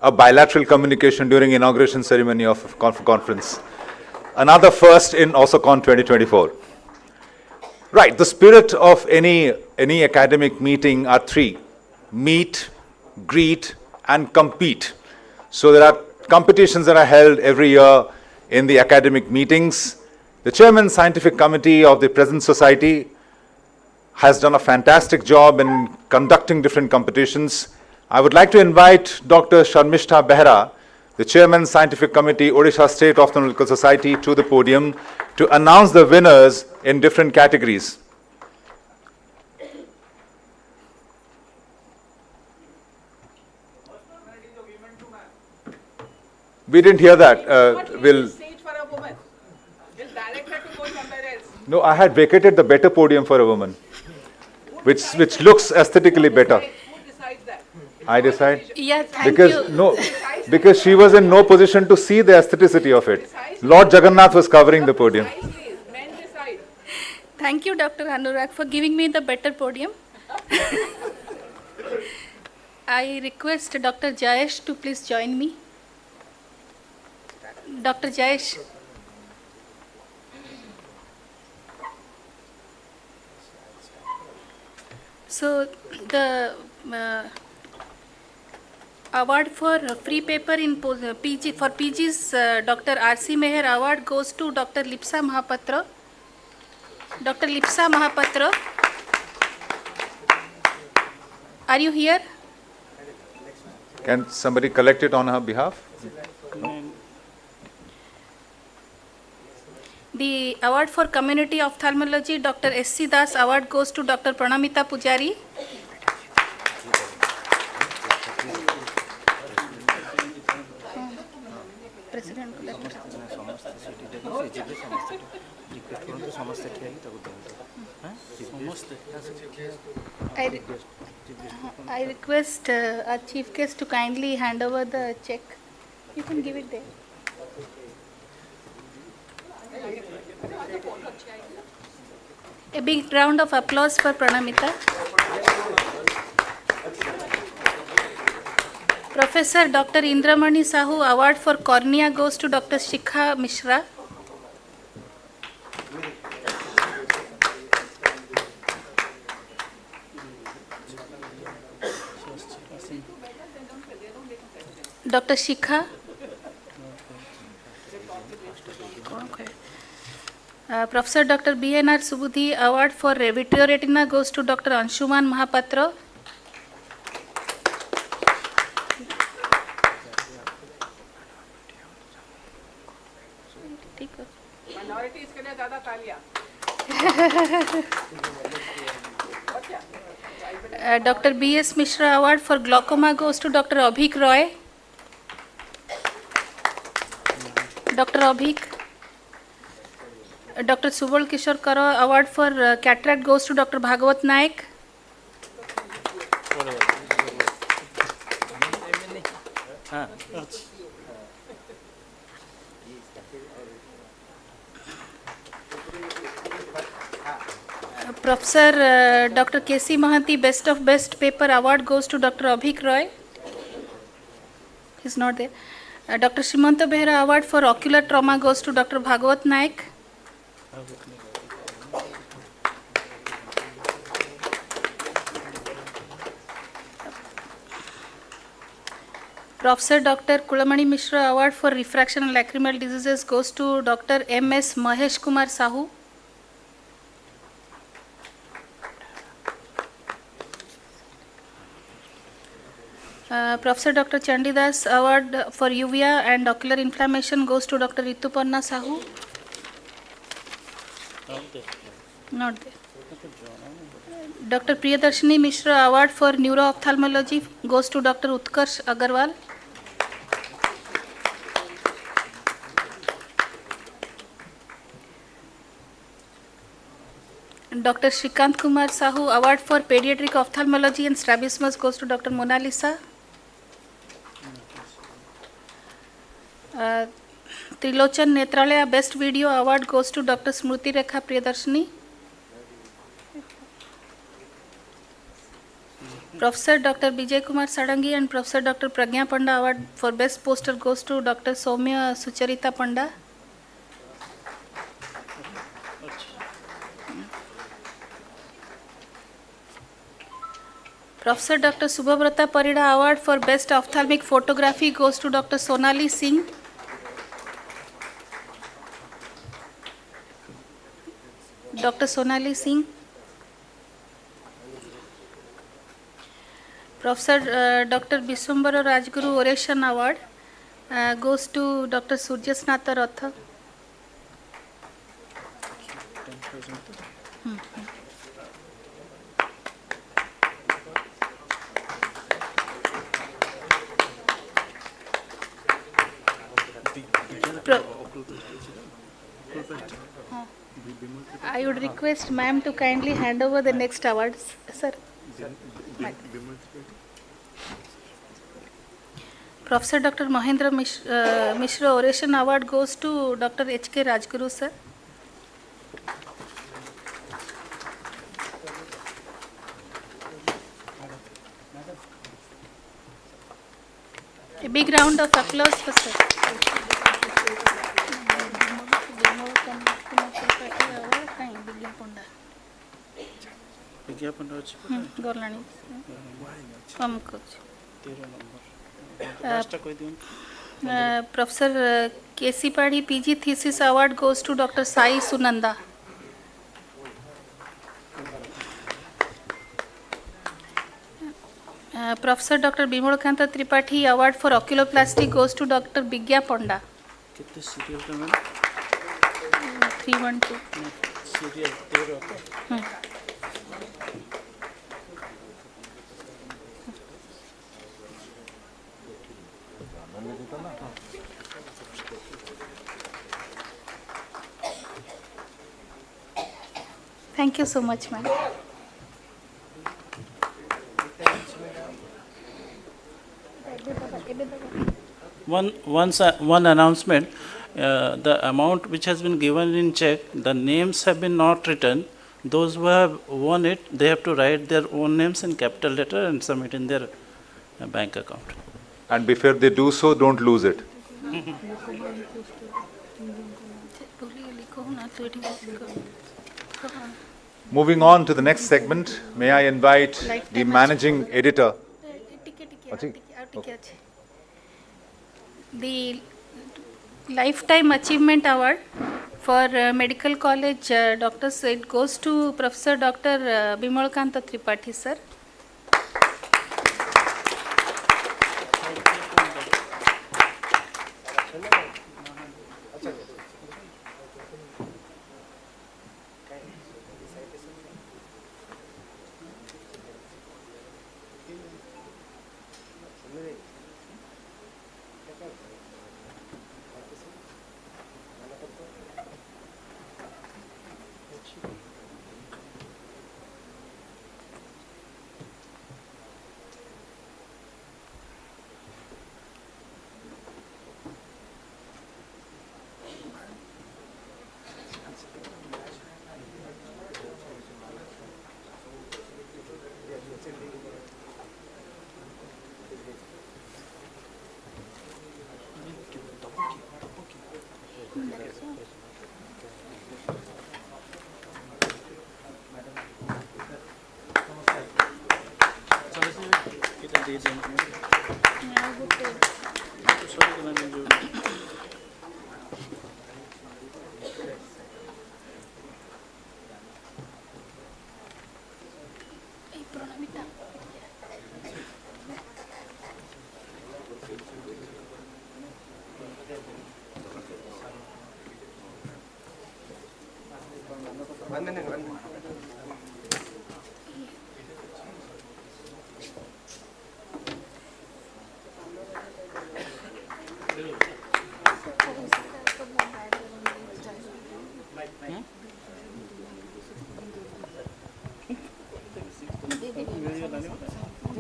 a bilateral communication during inauguration ceremony of a conference. Another first in OSOCON 2024. Right, the spirit of any academic meeting are three: meet, greet, and compete. So there are competitions that are held every year in the academic meetings. The Chairman Scientific Committee of the present society has done a fantastic job in conducting different competitions. I would like to invite Dr. Sharmishta Behra, the Chairman Scientific Committee, Odisha State Ophthalmological Society, to the podium to announce the winners in different categories. We didn't hear that. No, I had vacated the better podium for a woman, which looks aesthetically better. I decide? Yeah, thank you. Because she was in no position to see the aestheticity of it. Lord Jagannath was covering the podium. Thank you, Dr. Anurag, for giving me the better podium. I request Dr. Jayesh to please join me. Dr. Jayesh. So the award for free paper in PG for PG's Dr. R.C. Meher award goes to Dr. Lipsa Mahapatra. Dr. Lipsa Mahapatra, are you here? Can somebody collect it on her behalf? The award for community ophthalmology, Dr. S.C. Das award goes to Dr. Pranamita Pujari. President, I request our chief guest to kindly hand over the check. You can give it there. A big round of applause for Pranamita. Professor Dr. Indramani Sahu award for cornea goes to Dr. Shikha Mishra. Dr. Shikha. Professor Dr. B.N.R. Subudhi award for vitreoretina goes to Dr. Anshuman Mahapatra. Dr. B.S. Mishra award for glaucoma goes to Dr. Abhik Roy. Dr. Abhik. Dr. Subal Kishore Karo award for cataract goes to Dr. Bhagavat Naik. Professor Dr. K.C. Mahanti Best of Best Paper award goes to Dr. Abhik Roy. He's not there. Dr. Shrimanta Behra award for ocular trauma goes to Dr. Bhagavat Naik. Professor Dr. Kulamani Mishra award for refraction and lacrimal diseases goes to Dr. M.S. Mahesh Kumar Sahu. Professor Dr. Chandidas award for uvea and ocular inflammation goes to Dr. Rituparna Sahu. Not there. Dr. Priyadarshini Mishra award for neuro-ophthalmology goes to Dr. Utkarsh Agarwal. Dr. Shrikant Kumar Sahu award for pediatric ophthalmology and strabismus goes to Dr. Mona Lisa. Trilochan Netralaya Best Video Award goes to Dr. Smruti Rekha Priyadarshini. Professor Dr. Vijay Kumar Sadangi and Professor Dr. Pragya Panda award for Best Poster goes to Dr. Soumya Sucharita Panda. Professor Dr. Subhabrata Parida Award for Best Ophthalmic Photography goes to Dr. Sonali Singh. Dr. Sonali Singh. Professor Dr. Biswambara Rajguru Oration Award goes to Dr. Surjasnatha Ratha. I would request ma'am to kindly hand over the next awards, sir. Professor Dr. Mahendra Mishra Oration Award goes to Dr. H.K. Rajguru, sir. A big round of applause for sir. Professor K.C. Padi PG Thesis Award goes to Dr. Sai Sunanda. Professor Dr. Bimalkanta Tripathi Award for Oculoplasty goes to Dr. Bigya Ponda. 312. Thank you so much, ma'am. One announcement. The amount which has been given in check, the names have been not written. Those who have won it, they have to write their own names in capital letter and submit in their bank account. And before they do so, don't lose it. Moving on to the next segment, may I invite the managing editor. The Lifetime Achievement Award for Medical College Doctors, it goes to Professor Dr. Bimalkanta Tripathi, sir.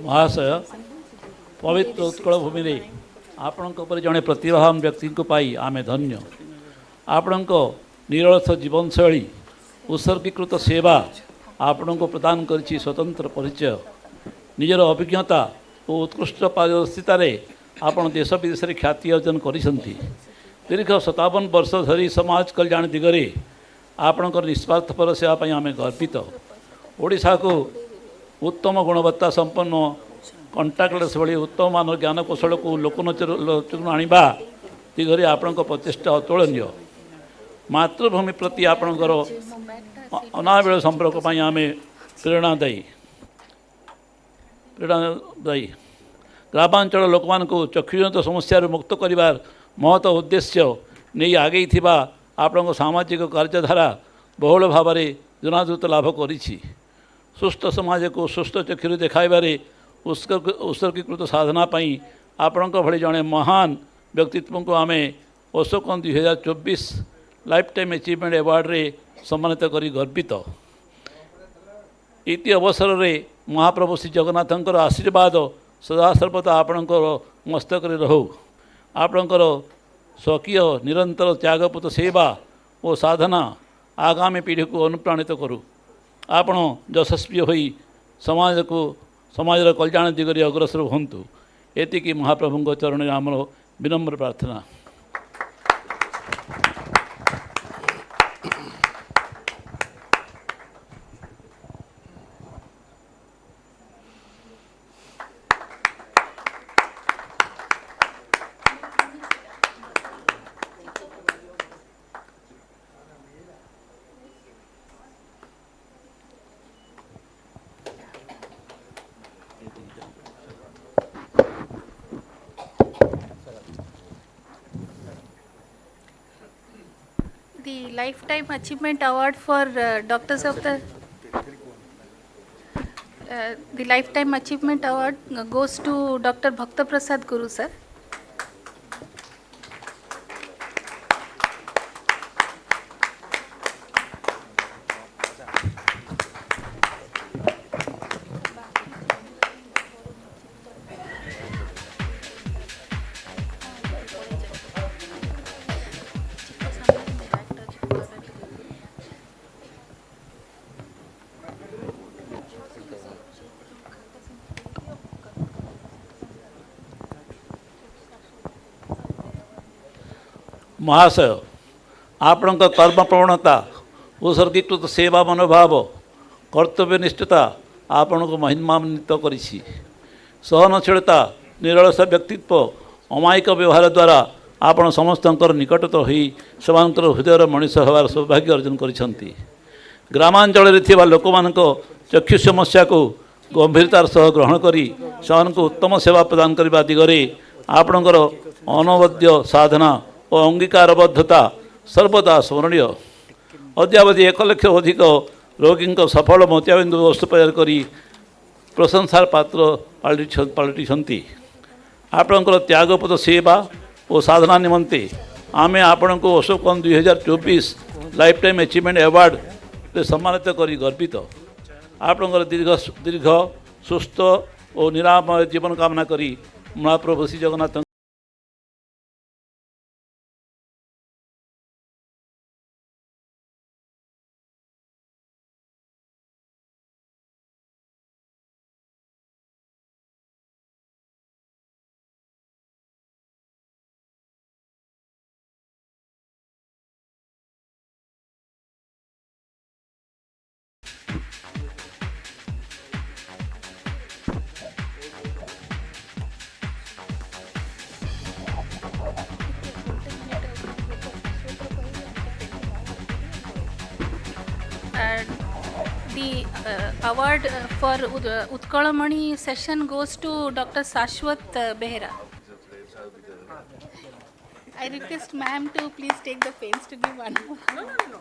महाशय पवित्र उत्कल भूमि रे आपणक पर जड़े प्रतिभावान व्यक्ति को पाई आमे धन्य। आपणक निरलस जीवनशैली उत्सर्गीकृत सेवा आपण को प्रदान करिछि स्वतंत्र परिचय। निजर अभिज्ञता और उत्कृष्ट पारदर्शितार आपण देश विदेश में ख्याति अर्जन करिसंति। दीर्घ 57 वर्ष धरी समाज कल्याण दिगरे आपणकर निस्वार्थपर सेवा आमे गर्वित। ओडिशा को उत्तम गुणवत्ता संपन्न कंटाक्टलेस भली उत्तम मान ज्ञान कौशल को लोकलोचन आनिबा दिगरे आपणक प्रचेष्टा अतुलनीय। मातृभूमि प्रति आपणकर अनाबिल संपर्क पाई आमे प्रेरणादायी ग्रामांचल लोक मान चक्षुजनित समस्या मुक्त करिवार महत उद्देश्य नहीं आगे थिबा आपणक सामाजिक कार्यधारा बहुल भाव में जनादृत लाभ करिछि। सुस्थ समाज को सुस्थ चक्षु देखाइबारे उत्सर्गीकृत साधना पाई आपणक भली जड़े महान व्यक्तित्व को आमे Ashokan 2024 life time achievement award रे सम्मानित करी गर्वित। इति अवसर रे महाप्रभु श्री जगन्नाथंकर आशीर्वाद सदा सर्वदा आपणकर मस्तक रे रहु। आपणकर स्वकीय निरंतर त्यागपुत सेवा और साधना आगामी पीढ़ी को अनुप्राणित करू। आपण यशस्वी होई समाजर कल्याण दिगरे अग्रसर हुंतु। एतिकी महाप्रभु चरण में आमर विनम्र प्रार्थना। The Lifetime Achievement Award for Doctors of the Lifetime Achievement Award goes to Dr. Bhakta Prasad Guru sir. महाशय आपण कर्म प्रवणता उत्सर्गीकृत सेवा मनोभाव कर्तव्य निष्ठता आपण को महिमान्वित करिछि। सहनशीलता निरलस व्यक्तित्व अमायिक व्यवहार द्वारा आपण समस्तंकर निकटतर होई सेमांतर हृदयर मनीष होवार सौभाग्य अर्जन करिसंती। ग्रामांचल थिबा लोक मानक चक्षु समस्या को गंभीरतार सह ग्रहण करी सेमानकु उत्तम सेवा प्रदान करबा दिगरे आपणकर अनवद्य साधना और अंगीकारबद्धता सर्वदा स्मरणीय। अद्यावधि 1 लाख अधिक रोगी सफल मोतियाबिंदु अस्त्रोपचार करी प्रशंसार पात्र पलटि। आपणकर त्यागपुत सेवा और साधना निमंते आमे आपण को Ashokan 2024 life time achievement award रे सम्मानित करी गर्वित। आपणकर दीर्घ सुस्थ और निरामय जीवन कामना करी महाप्रभु Shri Jagannath The award for Utkalamani session goes to Dr. Sashwat Behera. I request ma'am to please take the pains to give one more. No.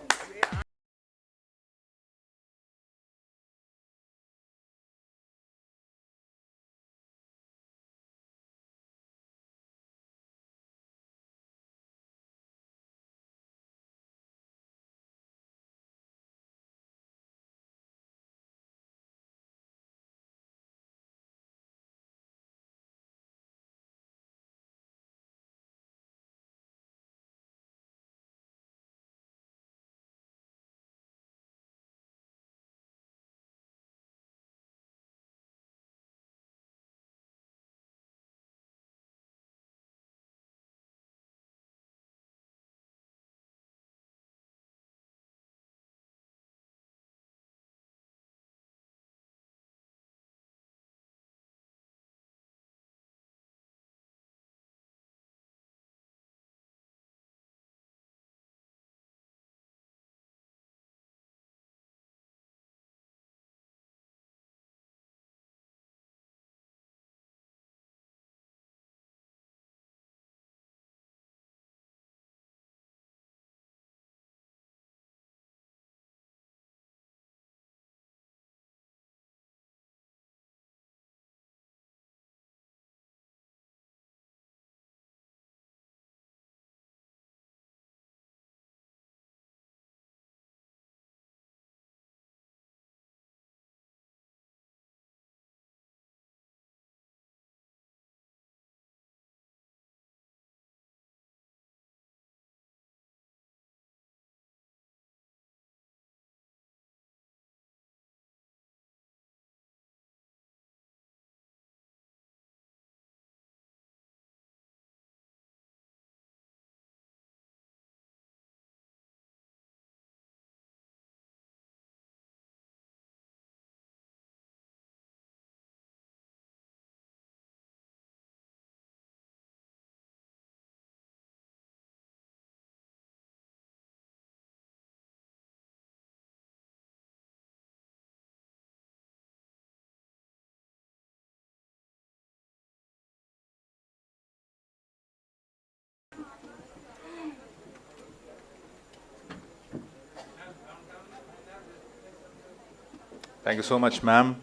Thank you so much, ma'am,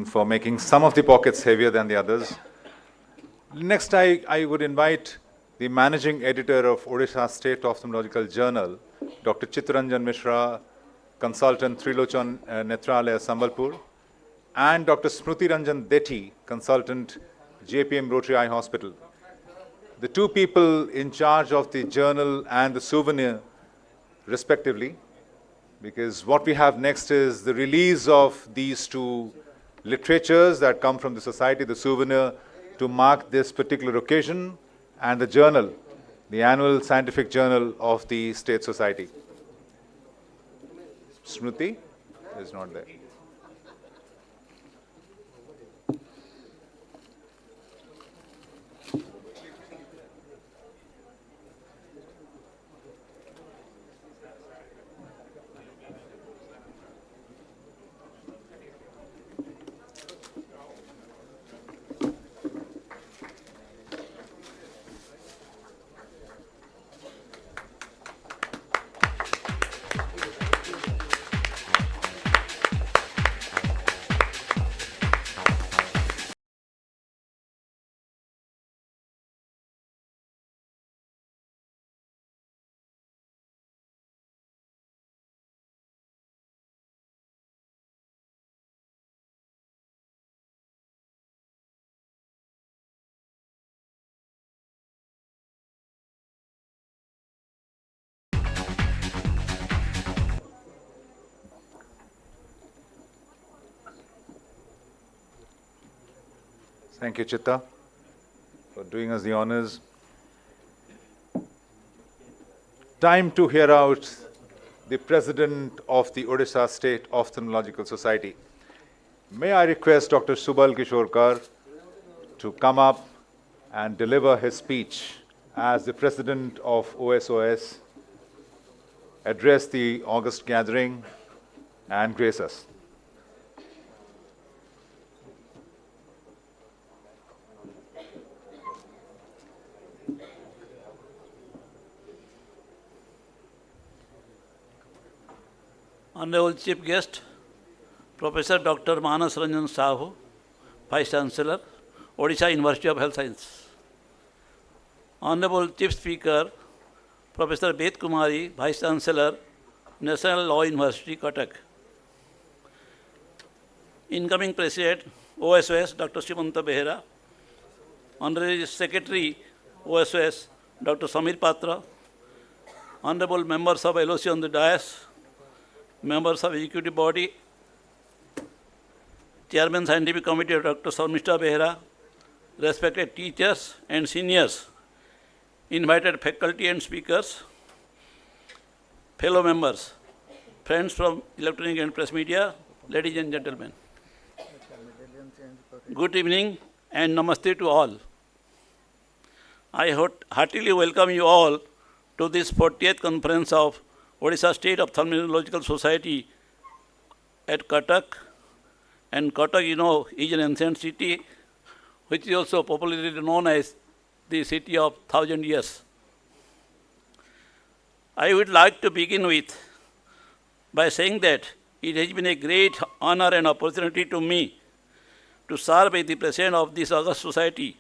for making some of the pockets heavier than the others. Next, I would invite the managing editor of Odisha State Ophthalmological Journal, Dr. Chittaranjan Mishra, consultant Trilochan Netralaya Sambalpur, and Dr. Smruti Ranjan Detti, consultant JPM Rotary Eye Hospital. The two people in charge of the journal and the souvenir, respectively, because what we have next is the release of these two literatures that come from the society, the souvenir to mark this particular occasion, and the journal, the annual scientific journal of the State Society. Smruti is not there. Thank you, Chitta, for doing us the honors. Time to hear out the President of the Odisha State Ophthalmological Society. May I request Dr. Subal Kishorkar to come up and deliver his speech as the President of OSOS, address the August gathering, and grace us. Honorable Chief Guest, Professor Dr. Manas Ranjan Sahu, Vice Chancellor, Odisha University of Health Science. Honorable Chief Speaker, Professor Ved Kumari, Vice Chancellor, National Law University, Cuttack. Incoming President, OSOS, Dr. Shimanta Behera. Honorary Secretary, OSOS, Dr. Samir Patra. Honorable members of LOC on the dais, members of Executive Body, Chairman Scientific Committee Dr. Sarmishta Behera, respected teachers and seniors, invited faculty and speakers, fellow members, friends from electronic and press media, ladies and gentlemen. Good evening and namaste to all. I heartily welcome you all to this 40th conference of Odisha State Ophthalmological Society at Cuttack. And Cuttack, you know, is an ancient city which is also popularly known as the city of 1,000 years. I would like to begin with by saying that it has been a great honor and opportunity to me to serve as the president of this august society.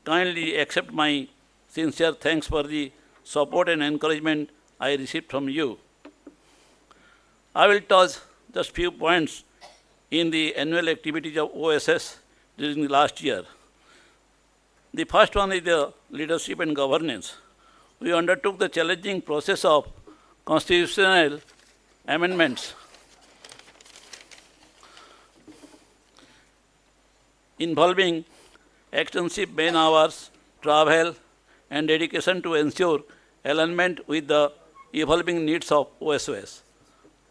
Kindly accept my sincere thanks for the support and encouragement I received from you. I will touch just few points in the annual activities of OSS during the last year. The first one is the leadership and governance. We undertook the challenging process of constitutional amendments involving extensive man hours, travel, and dedication to ensure alignment with the evolving needs of OSOS.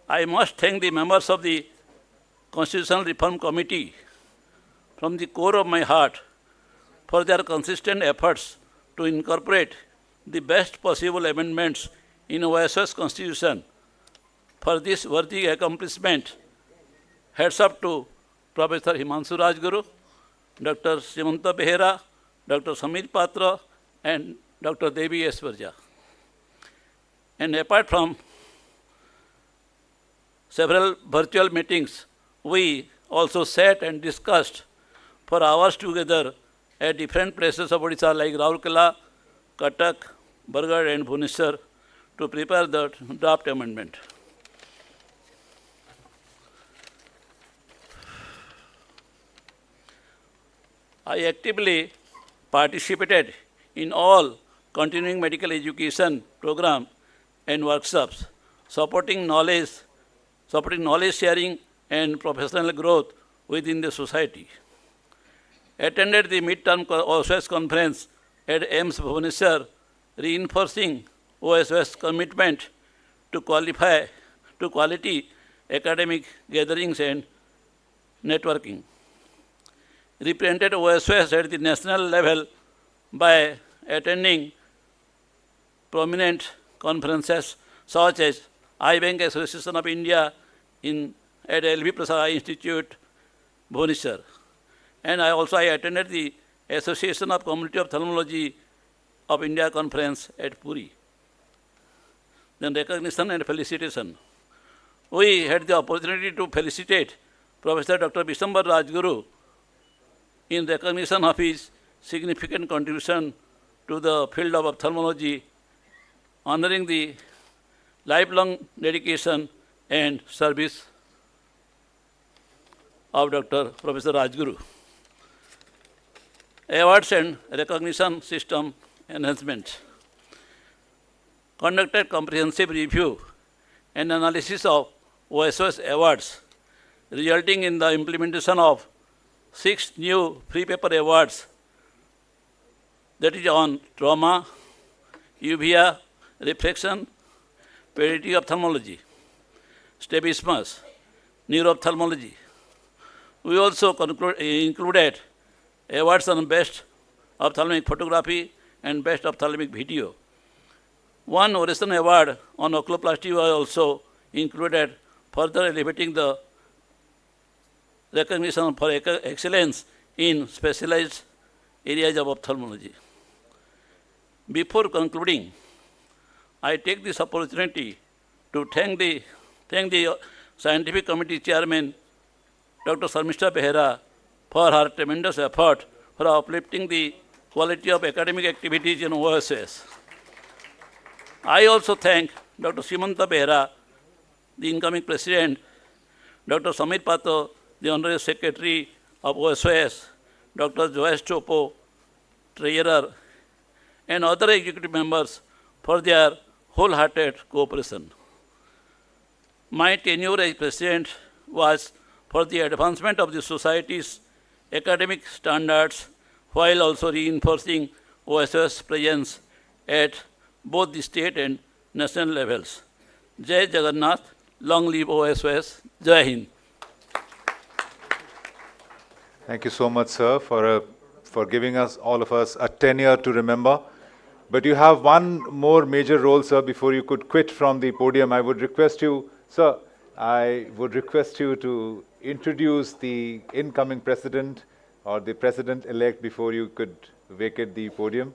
I must thank the members of the Constitutional Reform Committee from the core of my heart for their consistent efforts to incorporate the best possible amendments in OSOS Constitution. For this worthy accomplishment, heads up to Professor Himanshu Rajguru, Dr. Shimanta Behera, Dr. Samir Patra, and Dr. Devi Eswarja. And apart from several virtual meetings. We also sat and discussed for hours together at different places of Odisha like Raurkela, Cuttack, Bargarh and Bhubaneswar to prepare the draft amendment. I actively participated in all continuing medical education program and workshops, supporting knowledge sharing and professional growth within the society. Attended the midterm OSS conference at AIMS Bhubaneswar, reinforcing OSS commitment to quality academic gatherings and networking. Represented OSS at the national level by attending prominent conferences such as Eye Bank Association of India at L.V. Prasad Eye Institute, Bhubaneswar. And I attended the Association of Community Ophthalmology of India conference at Puri. Then recognition and felicitation. We had the opportunity to felicitate Professor Dr. Bishambar Rajguru in recognition of his significant contribution to the field of ophthalmology, honoring the lifelong dedication and service of Dr. Professor Rajguru. Awards and recognition system enhancement. Conducted comprehensive review and analysis of OSS awards, resulting in the implementation of 6 new free paper awards, that is on trauma, uvea, reflection, pediatric ophthalmology, strabismus, neuro-ophthalmology. We also included awards on best ophthalmic photography and best ophthalmic video. One Oreson award on oculoplasty was also included, further elevating the recognition for excellence in specialized areas of ophthalmology. Before concluding, I take this opportunity to thank the Scientific Committee Chairman, Dr. Sharmishta Behera, for her tremendous effort for uplifting the quality of academic activities in OSS. I also thank Dr. Simanta Behera, the incoming President, Dr. Samir Pato, the Honorary Secretary of OSS, Dr. Joyce Chopo, Treasurer, and other executive members for their wholehearted cooperation. My tenure as President was for the advancement of the society's academic standards while also reinforcing OSS presence at both the state and national levels. Jai Jagannath, long live OSS, Jai Hind. Thank you so much, sir, for giving us, all of us, a tenure to remember. But you have one more major role, sir, before you could quit from the podium. I would request you, sir, to introduce the incoming president or the president-elect before you could vacate the podium.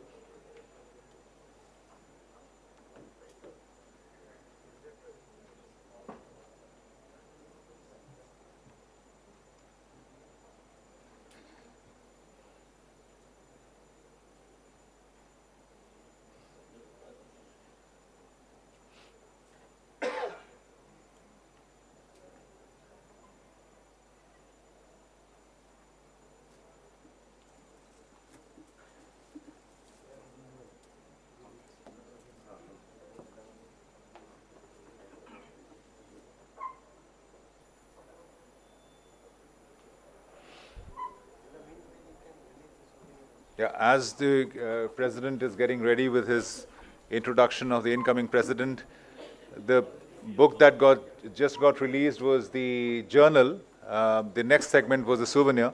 Yeah, as the president is getting ready with his introduction of the incoming president, the book that just got released was the journal. The next segment was the souvenir.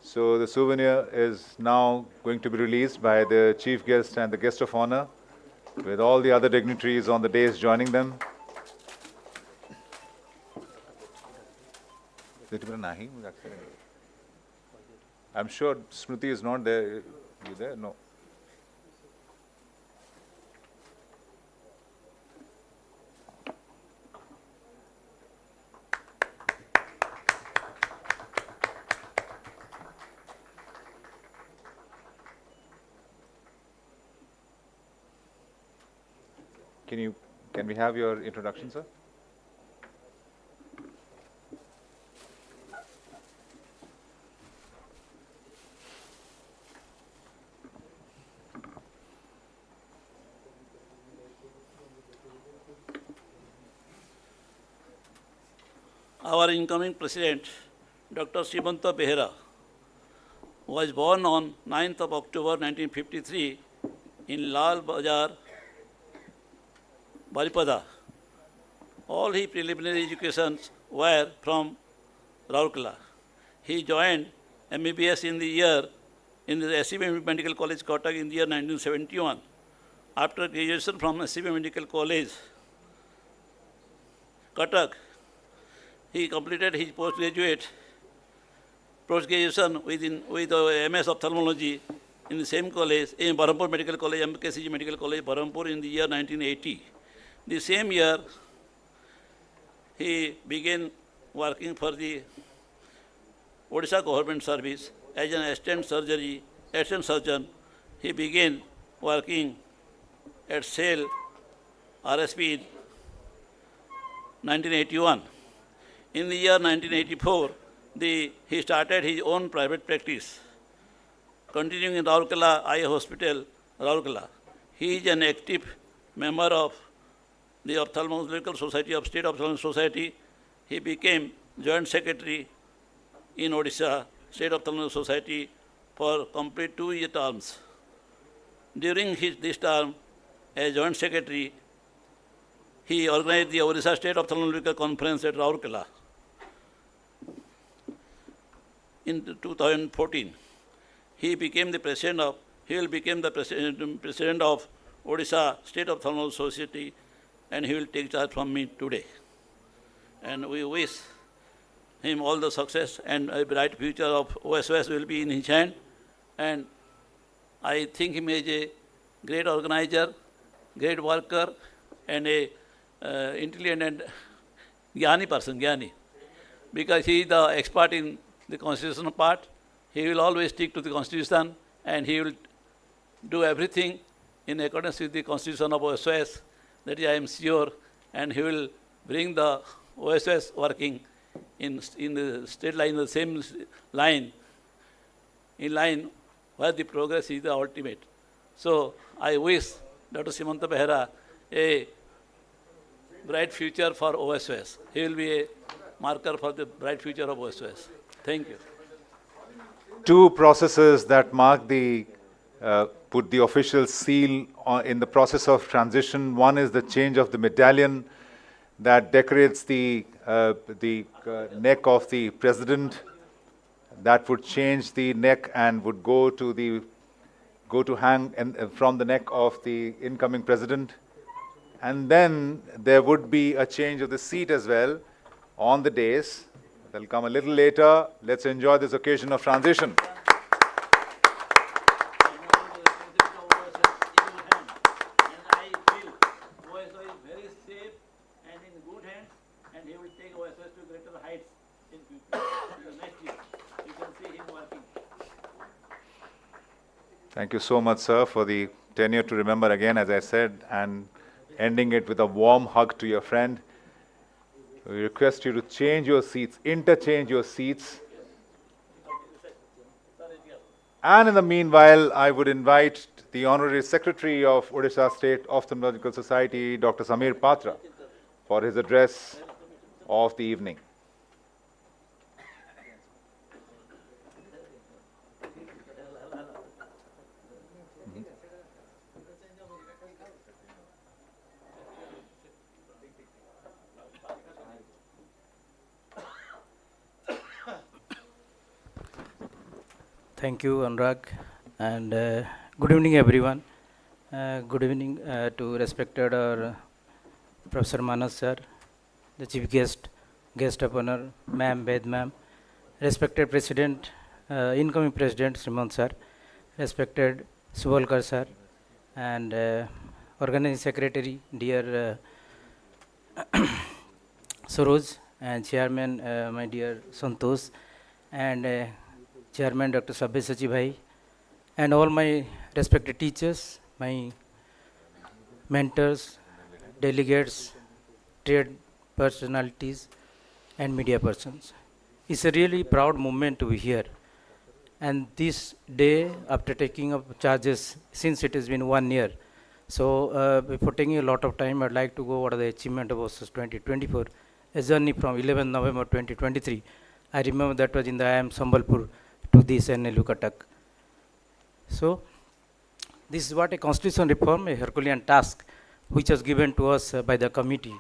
So the souvenir is now going to be released by the chief guest and the guest of honor, with all the other dignitaries on the dais joining them. I'm sure Smriti is not there. You there? No. Can we have your introduction, sir? Our incoming president, Dr. Srimanta Behera, was born on 9th of October 1953 in Lal Bazar, Baripada. All his preliminary educations were from Rourkela. He joined MBBS in the SCB Medical College, Cuttack in the year 1971. After graduation from SCB Medical College, Cuttack, he completed his postgraduation with MS Ophthalmology in the same college, in Berhampur Medical College, MKCG Medical College, Berhampur in the year 1980. The same year, he began working for the Odisha government service as an assistant surgeon. He began working at SAIL RSP in 1981. In the year 1984, he started his own private practice, continuing in Rourkela Eye Hospital, Rourkela. He is an active member of the Ophthalmological Society of State Ophthalmological Society. He became Joint Secretary in Odisha State Ophthalmological Society for complete 2-year terms. During this term as Joint Secretary, he organized the Odisha State Ophthalmological Conference at Rourkela in 2014. He will become the president of Odisha State Ophthalmological Society, and he will take charge from me today. And we wish him all the success, and a bright future of OSOS will be in his hand. And I think him as a great organizer, great worker, and a intelligent and Gyani person, because he is the expert in the constitutional part. He will always stick to the constitution, and he will do everything in accordance with the constitution of OSOS. That is, I am sure, and he will bring the OSOS working in the state line, the same line, in line where the progress is the ultimate. So I wish Dr. Srimanta Behera a bright future for OSOS. He will be a marker for the bright future of OSOS. Thank you. Two processes that mark put the official seal in the process of transition. One is the change of the medallion that decorates the neck of the president. That would change the neck and would go to hang from the neck of the incoming president. And then there would be a change of the seat as well on the dais. They'll come a little later. Let's enjoy this occasion of transition. Thank you so much, sir, for the tenure to remember again, as I said, and ending it with a warm hug to your friend. We request you to change your seats, interchange your seats. And in the meanwhile, I would invite the Honorary Secretary of Odisha State Ophthalmological Society, Dr. Samir Patra, for his address of the evening. Thank you, Anurag, and good evening, everyone. Good evening to respected Professor Manas sir, the chief guest of honor, ma'am, Ved ma'am, respected President, incoming President Srimant sir, respected Subalkar sir, and Organizing Secretary, dear Saroj, and Chairman, my dear Santosh, and Chairman Dr. Sabyasachi Bhai, and all my respected teachers, my mentors, delegates, trade personalities, and media persons. It's a really proud moment to be here. And this day, after taking up charges, since it has been 1 year, so before taking a lot of time, I'd like to go what are the achievement of OSUS 2024, a journey from 11 November 2023. I remember that was in the IIM Sambalpur to this NLU Cuttack. So, this is what a constitution reform, a Herculean task, which was given to us by the committee.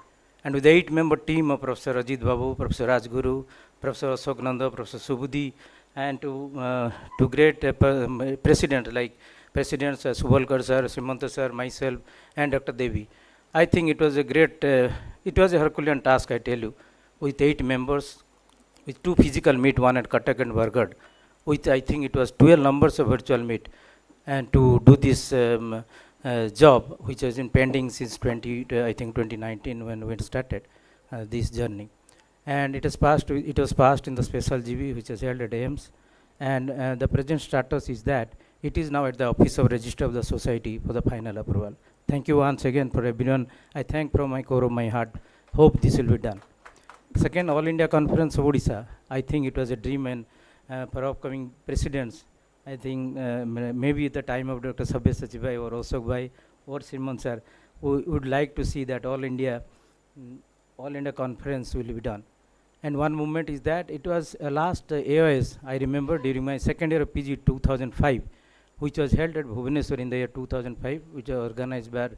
And with the 8-member team of Professor Ajit Babu, Professor Rajguru, Professor Ashok Nanda, Professor Subudhi, and to great presidents like Presidents Subalkar sir, Simanta sir, myself, and Dr. Devi. I think it was a great, it was a Herculean task, I tell you, with 8 members, with 2 physical meet, one at Cuttack and Bargad, with I think it was 12 numbers of virtual meet, and to do this job, which has been pending since I think 2019 when we started this journey. And it was passed in the special GB, which is held at AIMS. And the present status is that it is now at the Office of Register of the Society for the final approval. Thank you once again for everyone. I thank from my core of my heart. Hope this will be done. Second, All India Conference of Odisha. I think it was a dream, and for upcoming presidents, I think maybe at the time of Dr. Sabya Sachibai or Ashok Bhai or Sriman sir, we would like to see that All India Conference will be done. And one moment is that it was last AOS, I remember during my second year of PG 2005, which was held at Bhubaneswar in the year 2005, which was organized by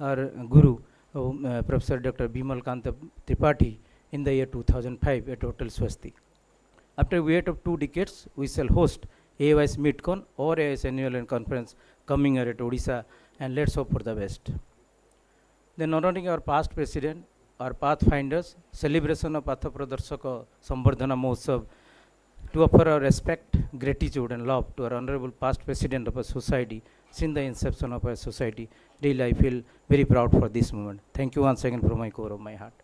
our Guru, Professor Dr. Bimal Kanta Tripathi, in the year 2005 at Hotel Swasti. After a wait of 2 decades, we shall host AOS MidCon or AOS Annual Conference coming here at Odisha, and let's hope for the best. Then honoring our past president, our pathfinders, celebration of Patha Pradarshaka Sambardhana Mahotsav, to offer our respect, gratitude and love to our honorable past president of our society since the inception of our society. Really, I feel very proud for this moment. Thank you once again from my core of my heart.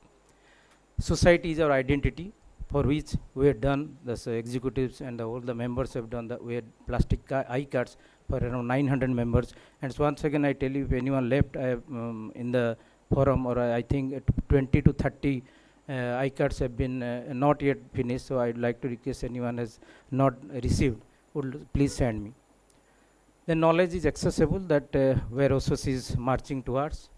Society is our identity, for which we have done, the executives and all the members have done, we had plastic eye cards for around 900 members. And so once again, I tell you, if anyone left in the forum, or I think 20 to 30 eye cards have been not yet finished, so I'd like to request anyone has not received, would please send me. The knowledge is accessible, that where OSUS is marching towards,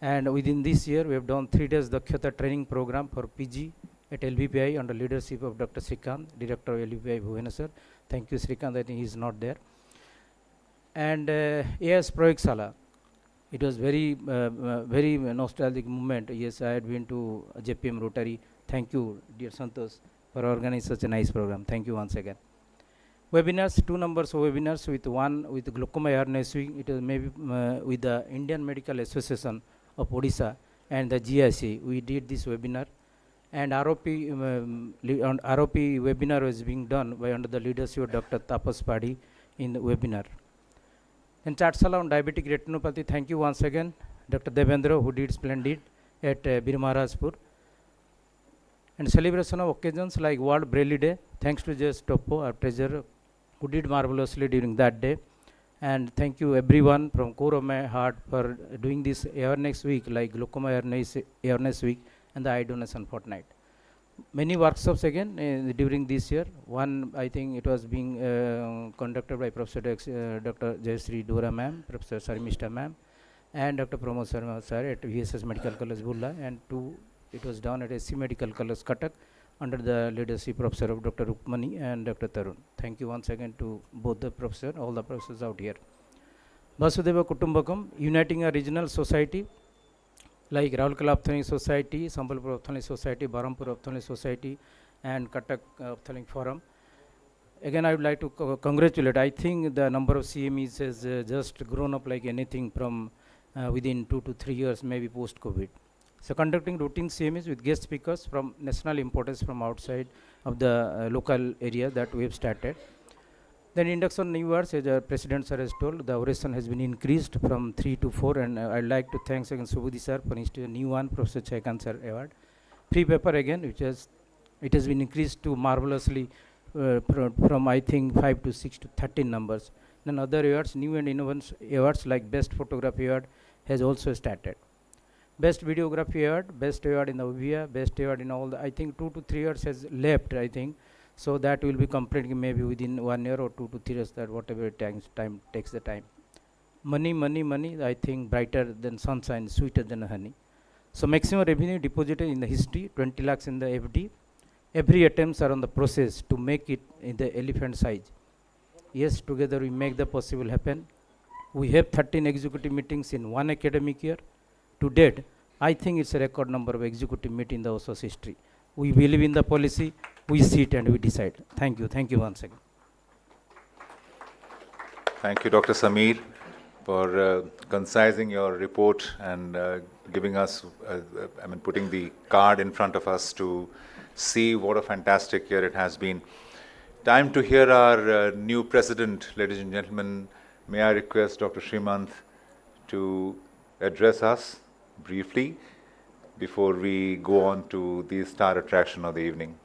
and within this year we have done 3 days Dakhyata training program for PG at LBPI under leadership of Dr. Srikant, Director of LBPI Bhubaneswar. Thank you Srikant, I think he is not there. And AS Proyagshala, it was very nostalgic moment. Yes, I had been to JPM Rotary. Thank you, dear Santosh, for organizing such a nice program. Thank you once again. Webinars, 2 numbers of webinars, with one with Glaucoma Awareness Week. It was maybe with the Indian Medical Association of Odisha and the GIC. We did this webinar, and ROP webinar was being done by under the leadership of Dr. Tapas Padi in the webinar. And Chatsala on diabetic retinopathy, thank you once again, Dr. Devendra, who did splendid at Bir Maharajpur. And celebration of occasions like World Braille Day, thanks to Just Topo, our treasurer, who did marvelously during that day. And thank you everyone from core of my heart for doing this awareness week, like Glaucoma Awareness Week and the Eye Donation Fortnight. Many workshops again during this year. One, I think it was being conducted by Professor Dr. Jayasri Dora ma'am, Professor Sarmishta ma'am, and Dr. Pramod Sharma sir at VSS Medical College Bulla, and 2, it was done at SC Medical College Cuttack under the leadership Professor of Dr. Rukmani and Dr. Tarun. Thank you once again to both the professors, all the professors out here. Vasudeva Kutumbakam, uniting a regional society like Raulkela Ophthalmic Society, Sambalpur Ophthalmic Society, Barampur Ophthalmic Society, and Cuttack Ophthalmic Forum. Again, I would like to congratulate. I think the number of CMEs has just grown up like anything from within 2 to 3 years, maybe post-COVID. So conducting routine CMEs with guest speakers from national importance from outside of the local area that we have started. Then induction new awards, as our President sir has told, the oration has been increased from 3 to 4, and I'd like to thank again Subudhi sir for instituting a new one, Professor Chaikant sir award. Free paper again, which has been increased to marvelously from I think 5 to 6 to 13 numbers. Then other awards, new and innovative awards like Best Photography Award has also started. Best videography award, best award in the OVIA, best award in all the, I think 2 to 3 years has left, I think. So that will be completing maybe within 1 year or 2 to 3 years, that whatever time takes the time. Money, money, money, I think brighter than sunshine, sweeter than honey. So maximum revenue deposited in the history, 20 lakhs in the FD. Every attempts are on the process to make it in the elephant size. Yes, together we make the possible happen. We have 13 executive meetings in one academic year. To date, I think it's a record number of executive meetings in the OSOS history. We believe in the policy, we sit and we decide. Thank you once again. Thank you, Dr. Sameer, for concising your report and giving us, putting the card in front of us to see what a fantastic year it has been. Time to hear our new president, ladies and gentlemen. May I request Dr. Srimant to address us briefly before we go on to the star attraction of the evening.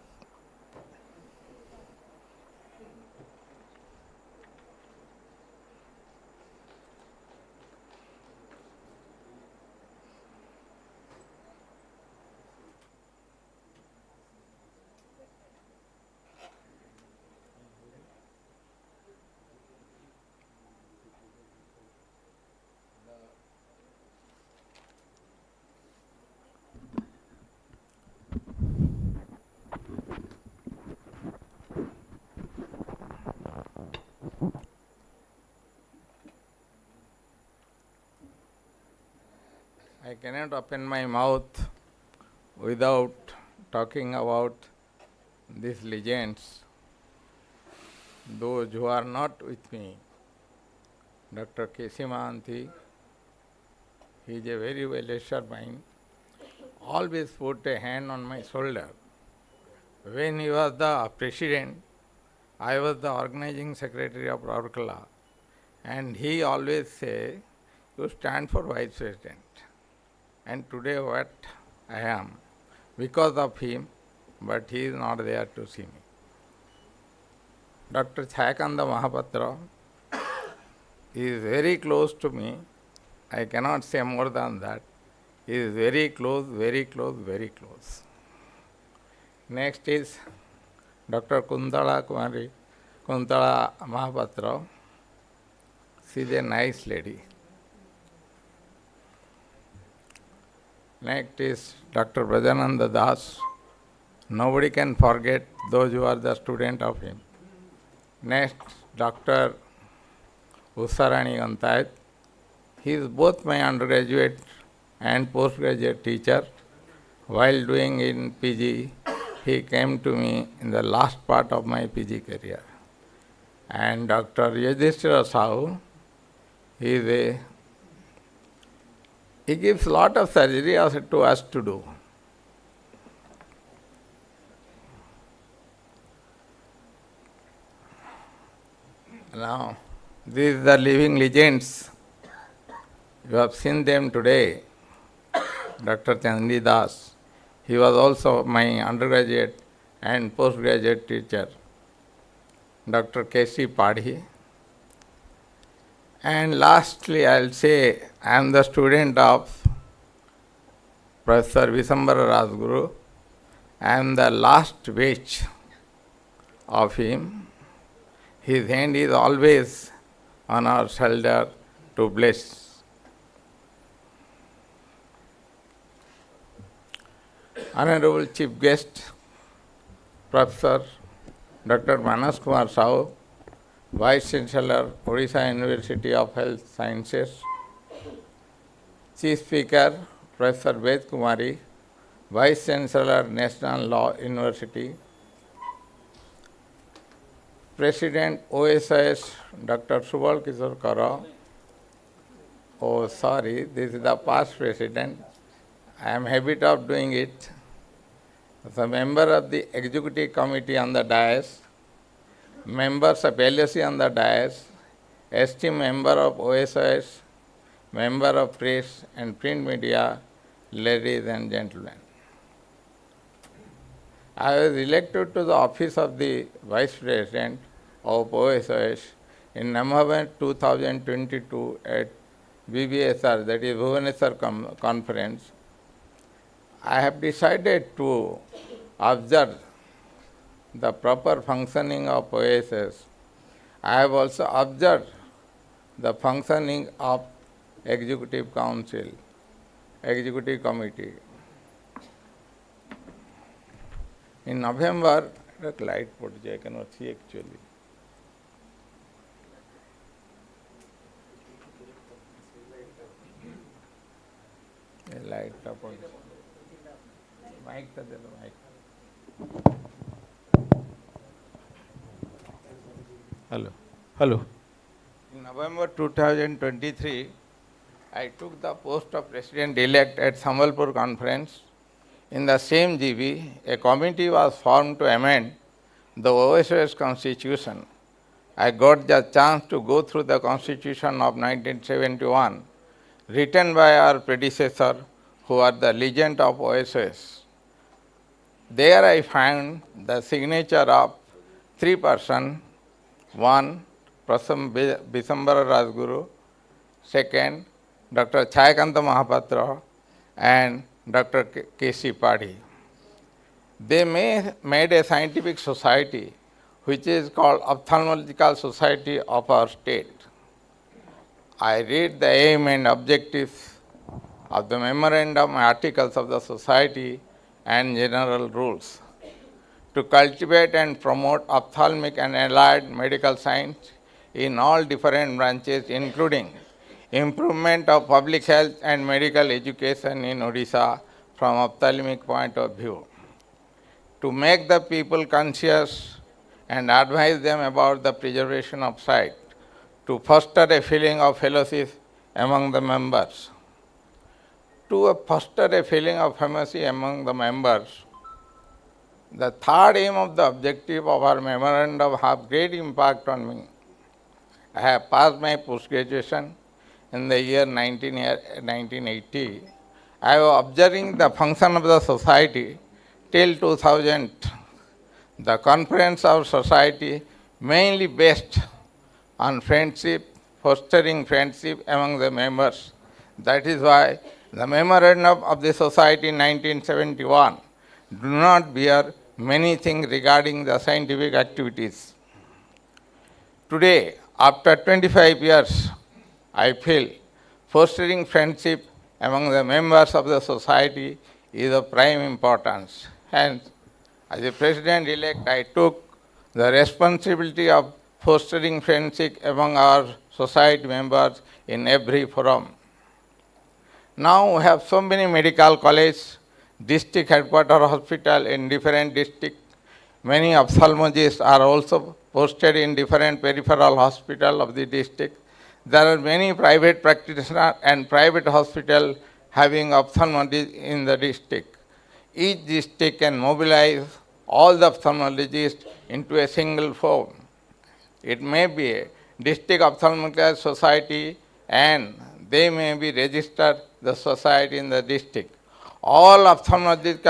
I cannot open my mouth without talking about these legends, those who are not with me. Dr. K.C. Mahanti, he is a very well-wisher mind, always put a hand on my shoulder. When he was the president, I was the organizing secretary of Rourkela, and he always say, you stand for vice president. And today what I am, because of him, but he is not there to see me. Dr. Chayakanda Mahapatra is very close to me. I cannot say more than that. He is very close, very close, very close. Next is Dr. Kuntala Mahapatra. She is a nice lady. Next is Dr. Brajananda Das. Nobody can forget those who are the student of him. Next, Dr. Usarani Gantayat. He is both my undergraduate and postgraduate teacher. While doing in PG, he came to me in the last part of my PG career. And Dr. Yudhishthira Sahu, he gives lot of surgery to us to do. Now, these are the living legends. You have seen them today. Dr. Chandi Das, he was also my undergraduate and postgraduate teacher. Dr. K.C. Padhi. And lastly, I will say, I am the student of Professor Visambara Rajguru. I am the last batch of him. His hand is always on our shoulder to bless. Honorable Chief Guest, Professor Dr. Manas Kumar Sahu, Vice Chancellor, Odisha University of Health Sciences. Chief Speaker, Professor Ved Kumari, Vice Chancellor, National Law University. President, OSIS, Dr. Subal Kishore Kara. Oh, sorry, this is the past president. I am habit of doing it. As a member of the Executive Committee on the dais, members of LSE on the dais, esteemed member of OSIS, member of press and print media, ladies and gentlemen. I was elected to the office of the Vice President of OSIS in November 2022 at BBSR, that is Bhubaneswar Conference, I have decided to observe the proper functioning of OSS. I have also observed the functioning of Executive Council, Executive Committee. In November, light put I cannot see actually. Light upon mic ta de do mic. Hello. Hello. In November 2023, I took the post of President-elect at Sambalpur conference. In the same GB, a committee was formed to amend the OSS constitution. I got the chance to go through the constitution of 1971, written by our predecessor, who are the legend of OSS. There I found the signature of three persons. One, Bisambara Rajguru. Second, Dr. Chayakanta Mahapatra and Dr. K.C. Padhi. They made a scientific society which is called Ophthalmological Society of our state. I read the aim and objectives of the memorandum articles of the society and general rules to cultivate and promote ophthalmic and allied medical science in all different branches, including improvement of public health and medical education in Odisha from ophthalmic point of view, to make the people conscious and advise them about the preservation of sight, to foster a feeling of fellowship among the members, to foster a feeling of fellowship among the members. The third aim of the objective of our memorandum have great impact on me. I have passed my post-graduation in the year 1980. I was observing the function of the society till 2000. The conference of society mainly based on friendship, fostering friendship among the members. That is why the memorandum of the society in 1971 do not bear many things regarding the scientific activities. Today, after 25 years, I feel fostering friendship among the members of the society is of prime importance. Hence, as a President-elect, I took the responsibility of fostering friendship among our society members in every forum. Now we have so many medical colleges, district headquarter hospital in different districts. Many ophthalmologists are also posted in different peripheral hospital of the district. There are many private practitioners and private hospitals having ophthalmologists in the district. Each district can mobilize all the ophthalmologists into a single forum. It may be a district ophthalmological society and they may be registered the society in the district. All ophthalmologists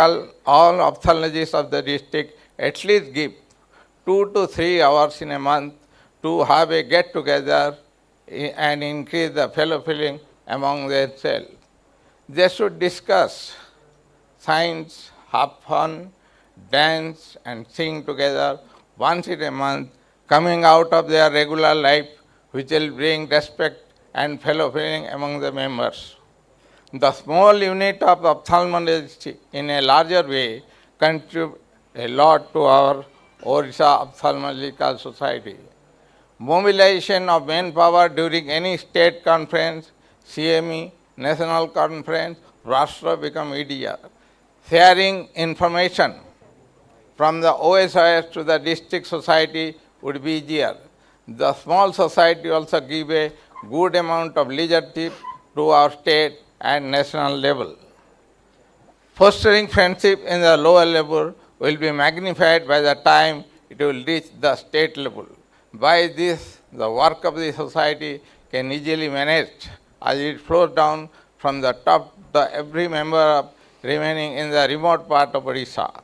of the district at least give 2 to 3 hours in a month to have a get together and increase the fellow feeling among themselves. They should discuss science, have fun, dance and sing together once in a month, coming out of their regular life, which will bring respect and fellow feeling among the members. The small unit of ophthalmology in a larger way contribute a lot to our Odisha Ophthalmological Society. Mobilization of manpower during any state conference, CME, national conference, Rashtra become easier. Sharing information from the OSIS to the district society would be easier. The small society also give a good amount of leadership to our state and national level. Fostering friendship in the lower level will be magnified by the time it will reach the state level. By this, the work of the society can easily managed as it flows down from the top to every member remaining in the remote part of Odisha.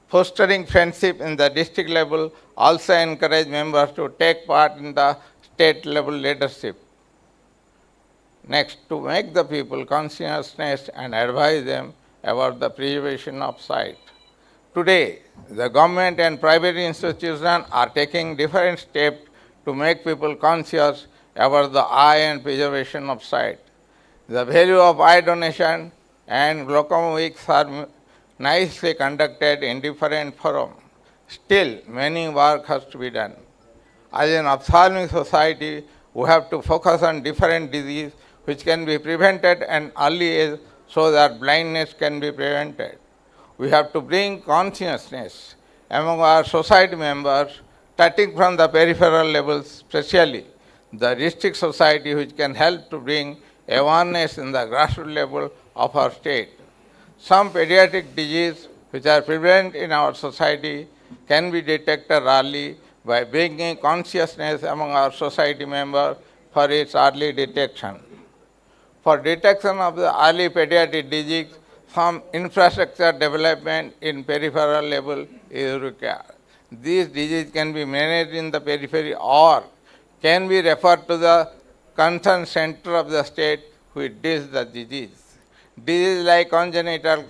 Fostering friendship in the district level also encourage members to take part in the state level leadership. Next, to make the people conscientiousness and advise them about the preservation of sight. Today, the government and private institutions are taking different steps to make people conscious about the eye and preservation of sight. The value of eye donation and glaucoma weeks are nicely conducted in different forums. Still, many work has to be done. As an ophthalmic society, we have to focus on different diseases which can be prevented at early age so that blindness can be prevented. We have to bring consciousness among our society members, starting from the peripheral levels, especially the district society, which can help to bring awareness in the grassroots level of our state. Some pediatric diseases which are prevalent in our society can be detected early by bringing consciousness among our society members for its early detection. For detection of the early pediatric disease, some infrastructure development in peripheral level is required. These diseases can be managed in the periphery or can be referred to the concerned center of the state which deals the disease. Diseases like congenital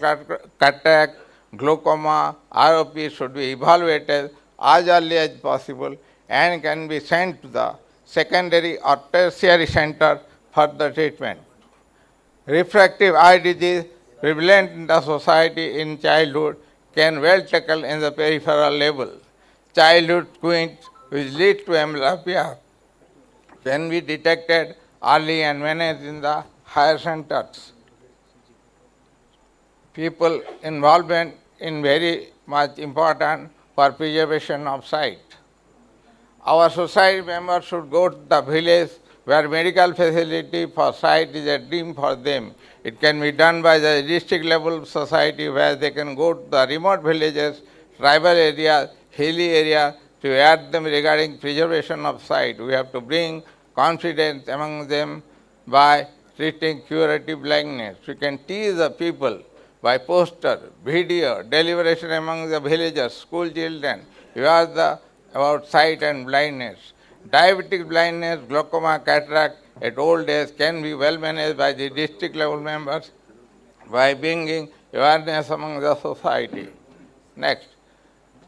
cataract, glaucoma, ROP should be evaluated as early as possible and can be sent to the secondary or tertiary center for the treatment. Refractive eye disease prevalent in the society in childhood can well tackle in the peripheral level. Childhood squint, which leads to amblyopia, can be detected early and managed in the higher centers. People involvement in very much important for preservation of sight. Our society members should go to the village where medical facility for sight is a dream for them. It can be done by the district level society where they can go to the remote villages, tribal areas, hilly areas to aid them regarding preservation of sight. We have to bring confidence among them by treating curative blindness. We can teach the people by poster, video, deliberation among the villagers, school children, about sight and blindness. Diabetic blindness, glaucoma, cataract at old age can be well managed by the district level members by bringing awareness among the society. Next,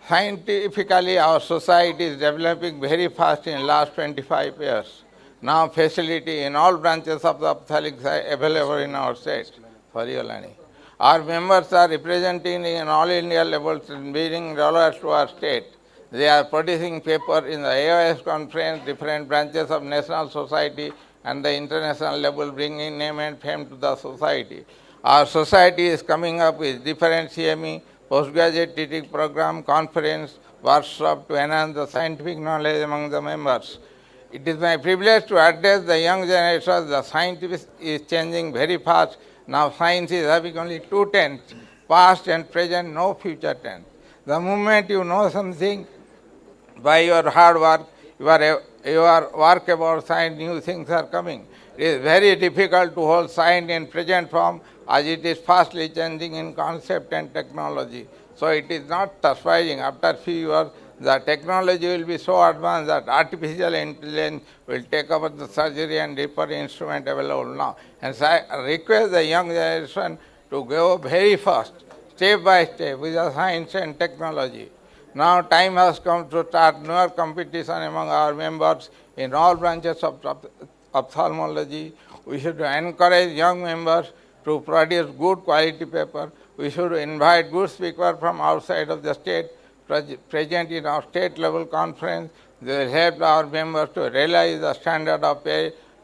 scientifically our society is developing very fast in last 25 years. Now facility in all branches of the ophthalmics are available in our state. Sorry, Alani. Our members are representing in all India levels and bringing dollars to our state. They are producing paper in the AOS conference, different branches of national society and the international level, bringing name and fame to the society. Our society is coming up with different CME, postgraduate teaching program, conference, workshop to enhance the scientific knowledge among the members. It is my privilege to address the young generation. The science is changing very fast. Now science is having only two tense, past and present, no future tense. The moment you know something, by your hard work, your work about science, new things are coming. It is very difficult to hold science in present form as it is fastly changing in concept and technology. So it is not surprising. After few years, the technology will be so advanced that artificial intelligence will take over the surgery and deeper instrument available now. And so I request the young generation to go very fast, step by step with the science and technology. Now time has come to start newer competition among our members in all branches of ophthalmology. We should encourage young members to produce good quality paper. We should invite good speakers from outside of the state present in our state level conference. They will help our members to realize the standard of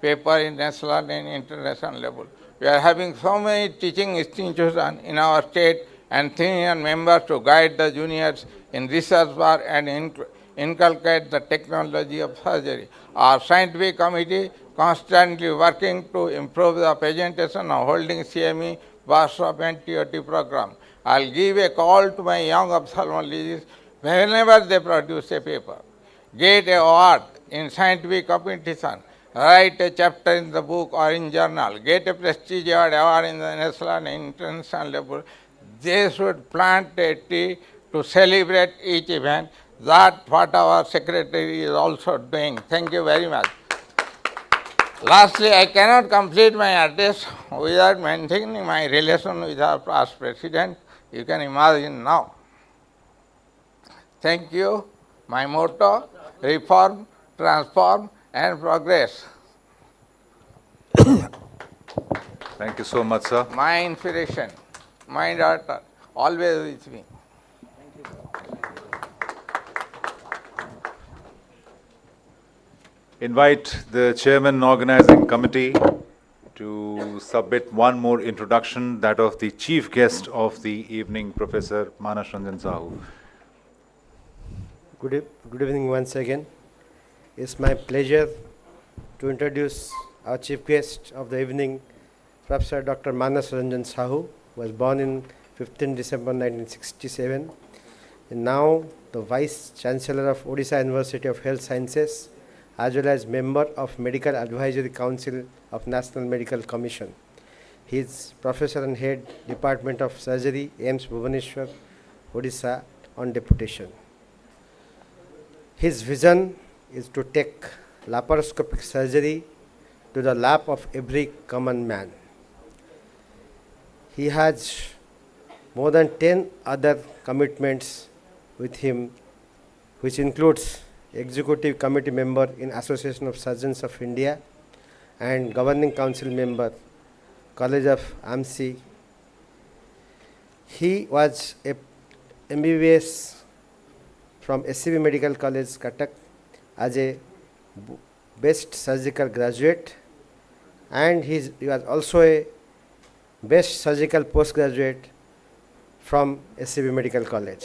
paper in national and international level. We are having so many teaching institutions in our state and senior members to guide the juniors in research work and inculcate the technology of surgery. Our scientific committee constantly working to improve the presentation of holding CME, workshop and TOT program. I'll give a call to my young ophthalmologists whenever they produce a paper. Get an award in scientific competition, write a chapter in the book or in journal, get a prestige award in the national and international level. They should plant a tree to celebrate each event. That's what our secretary is also doing. Thank you very much. Lastly, I cannot complete my address without maintaining my relation with our past president. You can imagine now. Thank you. My motto, reform, transform, and progress. Thank you so much, sir. My inspiration, my daughter, always with me. Invite the Chairman Organizing Committee to submit one more introduction, that of the chief guest of the evening, Professor Manas Ranjan Sahu. Good evening once again. It's my pleasure to introduce our chief guest of the evening, Professor Dr. Manas Ranjan Sahu, who was born in 15 December 1967, and now the Vice Chancellor of Odisha University of Health Sciences, as well as member of Medical Advisory Council of National Medical Commission. He is Professor and Head Department of Surgery, AIMS Bhubaneswar, Odisha, on deputation. His vision is to take laparoscopic surgery to the lap of every common man. He has more than 10 other commitments with him, which includes Executive Committee member in Association of Surgeons of India and Governing Council member, College of AMC. He was a MBBS from SCB Medical College, Cuttack, as a best surgical graduate, and he was also a best surgical postgraduate from SCB Medical College.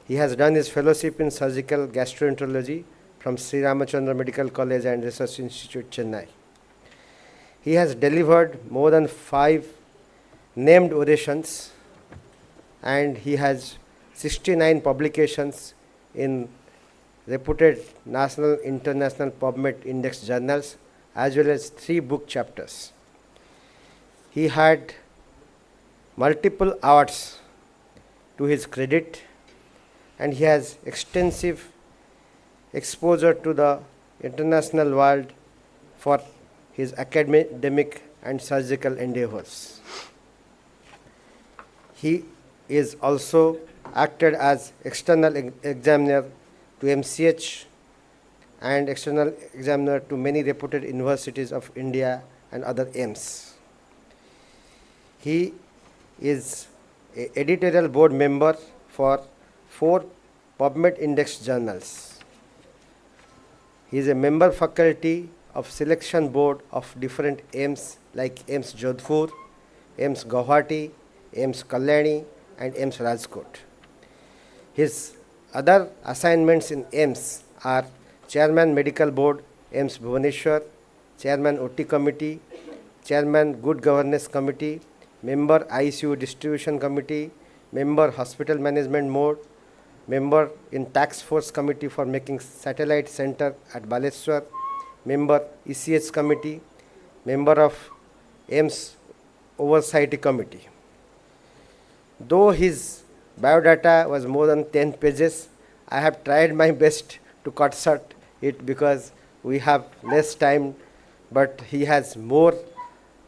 He has done his fellowship in surgical gastroenterology from Sri Ramachandra Medical College and Research Institute, Chennai. He has delivered more than 5 named orations, and he has 69 publications in reputed national, international PubMed Index journals, as well as 3 book chapters. He had multiple awards to his credit, and he has extensive exposure to the international world for his academic and surgical endeavors. He is also acted as external examiner to MCH and external examiner to many reputed universities of India and other AIMS. He is an editorial board member for 4 PubMed Index journals. He is a member faculty of selection board of different AIMS like AIMS Jodhpur, AIMS Guwahati, AIMS Kalyani, and AIMS Rajkot. His other assignments in AIMS are Chairman Medical Board, AIMS Bhubaneswar, Chairman OT Committee, Chairman Good Governance Committee, Member ICU Distribution Committee, Member Hospital Management Board, Member in Tax Force Committee for making Satellite Center at Baleswar, Member ECH Committee, Member of AIMS Oversight Committee. Though his biodata was more than 10 pages, I have tried my best to cut short it because we have less time, but he has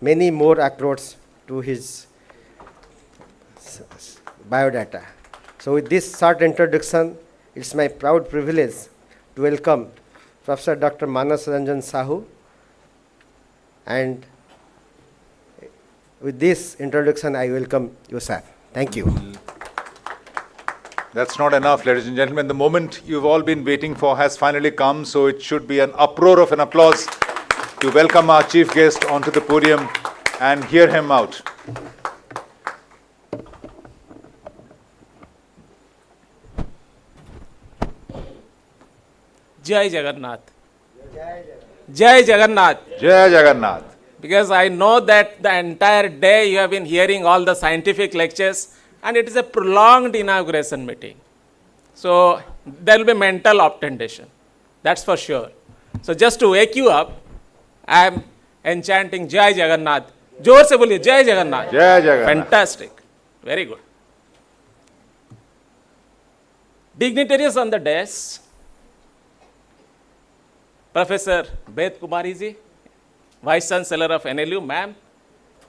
many more accolades to his biodata. So with this short introduction, it's my proud privilege to welcome Professor Dr. Manas Ranjan Sahu. And with this introduction, I welcome you, sir. Thank you. That's not enough, ladies and gentlemen. The moment you've all been waiting for has finally come, so it should be an uproar of an applause to welcome our chief guest onto the podium and hear him out. Jai Jagannath. Jai Jagannath. Jai Jagannath. Because I know that the entire day you have been hearing all the scientific lectures, and it is a prolonged inauguration meeting. So there will be mental obtentation. That's for sure. So just to wake you up, I am enchanting Jai Jagannath. जोर से बोलिए जय Jagannath. Jai Jagannath. Fantastic. Very good. Dignitaries on the dais, Professor Ved Kumari ji, Vice Chancellor of NLU, ma'am,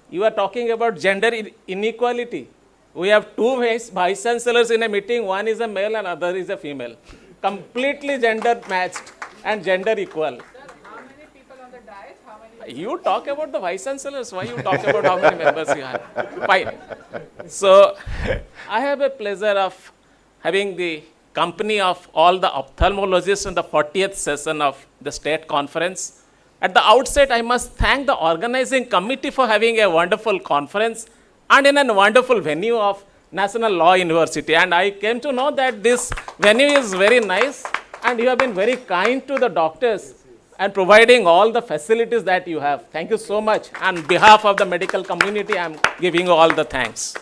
you are talking about gender inequality. We have two vice chancellors in a meeting, one is a male and other is a female. Completely gender matched and gender equal. You talk about the vice chancellors, why you talk about how many members you have? Fine. So, I have a pleasure of having the company of all the ophthalmologists in the 40th session of the state conference. At the outset, I must thank the organizing committee for having a wonderful conference and in a wonderful venue of National Law University. And I came to know that this venue is very nice and you have been very kind to the doctors and providing all the facilities that you have. Thank you so much. On behalf of the medical community, I am giving you all the thanks.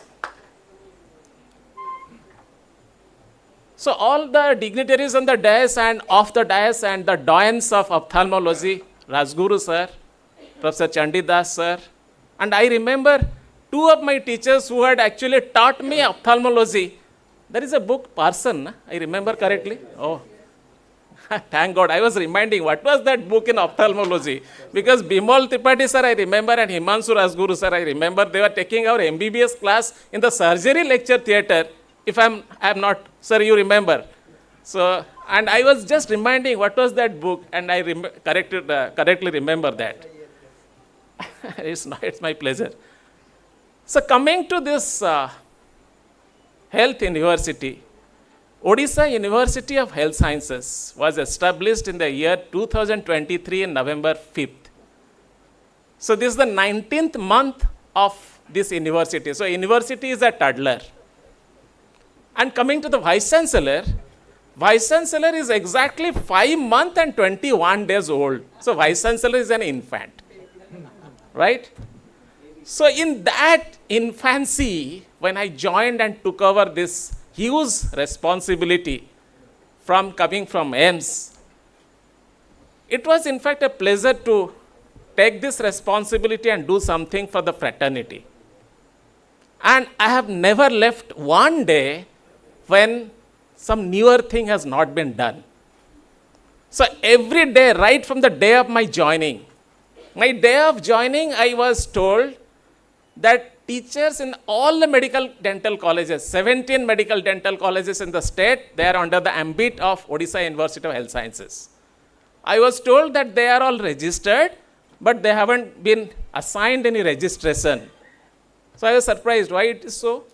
So all the dignitaries on the dais and off the dais and the doyens of ophthalmology, Rajguru sir, Professor Chandidas sir, and I remember two of my teachers who had actually taught me ophthalmology. There is a book, Parson, I remember correctly. Oh, thank God, I was reminding what was that book in ophthalmology. Because Bimal Tripathi sir, I remember, and Himanshu Rajguru sir, I remember, they were taking our MBBS class in the surgery lecture theatre. If I am not, sir, you remember. So, and I was just reminding what was that book, and I correctly remember that. It's my pleasure. So, coming to this health university, Odisha University of Health Sciences was established in the year 2023 in November 5th. So, this is the 19th month of this university. So, university is a toddler. And coming to the Vice Chancellor is exactly 5 months and 21 days old. So, Vice Chancellor is an infant, right? So, in that infancy, when I joined and took over this huge responsibility coming from AIMS, it was in fact a pleasure to take this responsibility and do something for the fraternity. And I have never left one day when some newer thing has not been done. So every day, right from the day of my joining, I was told that teachers in all the medical dental colleges, 17 medical dental colleges in the state, they are under the ambit of Odisha University of Health Sciences. I was told that they are all registered, but they haven't been assigned any registration. So I was surprised why it is so.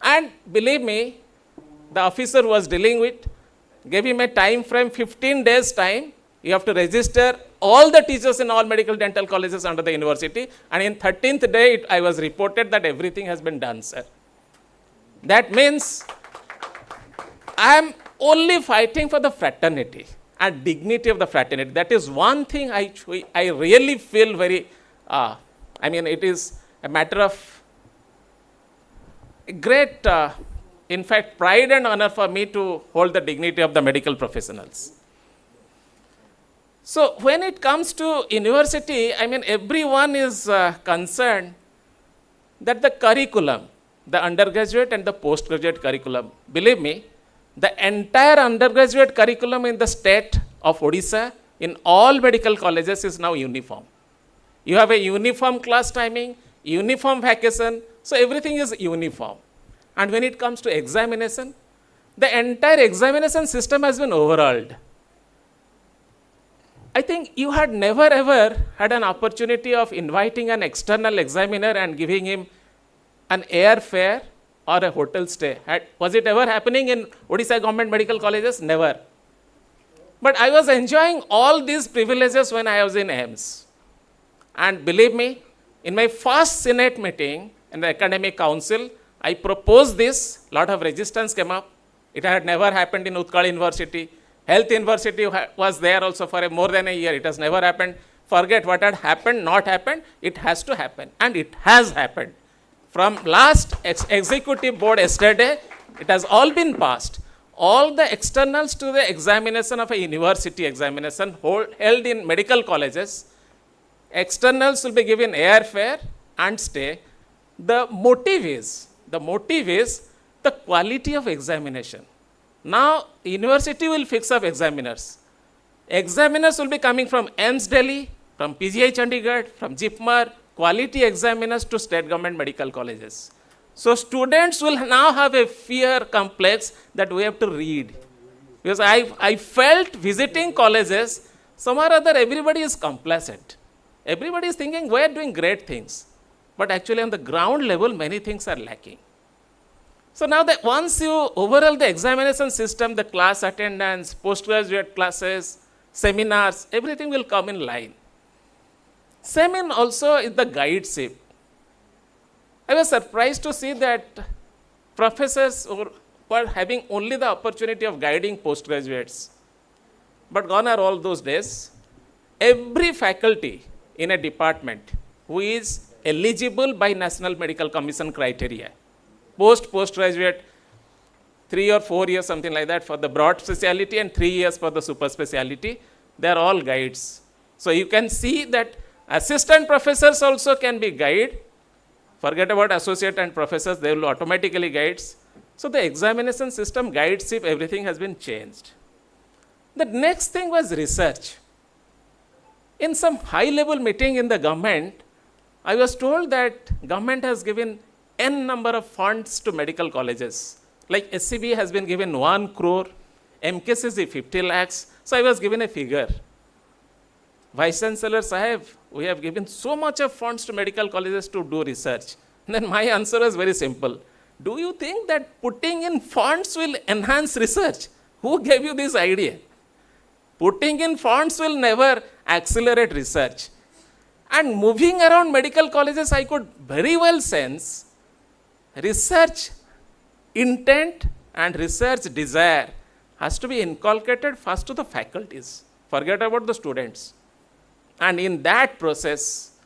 And believe me, the officer who was dealing with gave him a time frame, 15 days time. You have to register all the teachers in all medical dental colleges under the university. And in 13th day, I was reported that everything has been done, sir. That means I am only fighting for the fraternity and dignity of the fraternity. That is one thing I really feel very, it is a matter of great, in fact, pride and honor for me to hold the dignity of the medical professionals. So, when it comes to university, everyone is concerned that the curriculum, the undergraduate and the postgraduate curriculum, believe me, the entire undergraduate curriculum in the state of Odisha, in all medical colleges is now uniform. You have a uniform class timing, uniform vacation, so everything is uniform. And when it comes to examination, the entire examination system has been overhauled. I think you had never ever had an opportunity of inviting an external examiner and giving him an airfare or a hotel stay. Was it ever happening in Odisha government medical colleges? Never. But I was enjoying all these privileges when I was in AIMS. And believe me, in my first Senate meeting in the academic council, I proposed this, lot of resistance came up. It had never happened in Utkal University. Health University was there also for more than a year. It has never happened. Forget what had happened, not happened. It has to happen. And it has happened. From last executive board yesterday, it has all been passed. All the externals to the examination of a university examination held in medical colleges, externals will be given airfare and stay. The motive is the quality of examination. Now, university will fix up examiners. Examiners will be coming from AIMS Delhi, from PGI Chandigarh, from JIPMER, quality examiners to state government medical colleges. So students will now have a fear complex that we have to read. Because I felt visiting colleges, somehow or other everybody is complacent. Everybody is thinking we are doing great things. But actually on the ground level, many things are lacking. So now that once you overhaul the examination system, the class attendance, postgraduate classes, seminars, everything will come in line. Same in also is the guideship. I was surprised to see that professors were having only the opportunity of guiding postgraduates. But gone are all those days. Every faculty in a department who is eligible by National Medical Commission criteria, postgraduate, 3 or 4 years, something like that, for the broad specialty and 3 years for the super specialty, they are all guides. So you can see that assistant professors also can be guide. Forget about associate and professors, they will automatically guides. So the examination system guides if everything has been changed. The next thing was research. In some high level meeting in the government, I was told that government has given n number of funds to medical colleges. Like SCB has been given 1 crore, MKCC 50 lakhs. So I was given a figure. Vice Chancellor Sahib, we have given so much of funds to medical colleges to do research. And then my answer was very simple. Do you think that putting in funds will enhance research? Who gave you this idea? Putting in funds will never accelerate research. And moving around medical colleges, I could very well sense research intent and research desire has to be inculcated first to the faculties. Forget about the students. And in that process,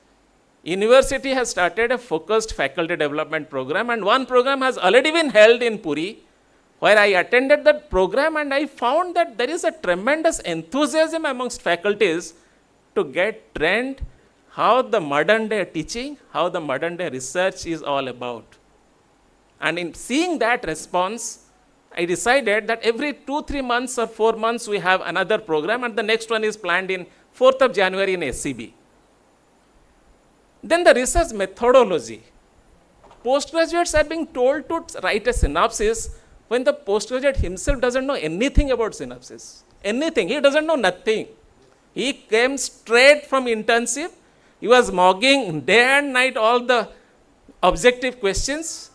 university has started a focused faculty development program, and one program has already been held in Puri, where I attended that program and I found that there is a tremendous enthusiasm amongst faculties to get trained how the modern day teaching, how the modern day research is all about. And in seeing that response, I decided that every 2-3 months or 4 months we have another program, and the next one is planned in 4th of January in SCB. Then the research methodology. Postgraduates are being told to write a synopsis when the postgraduate himself doesn't know anything about synopsis. Anything. He doesn't know nothing. He came straight from internship. He was mogging day and night all the objective questions,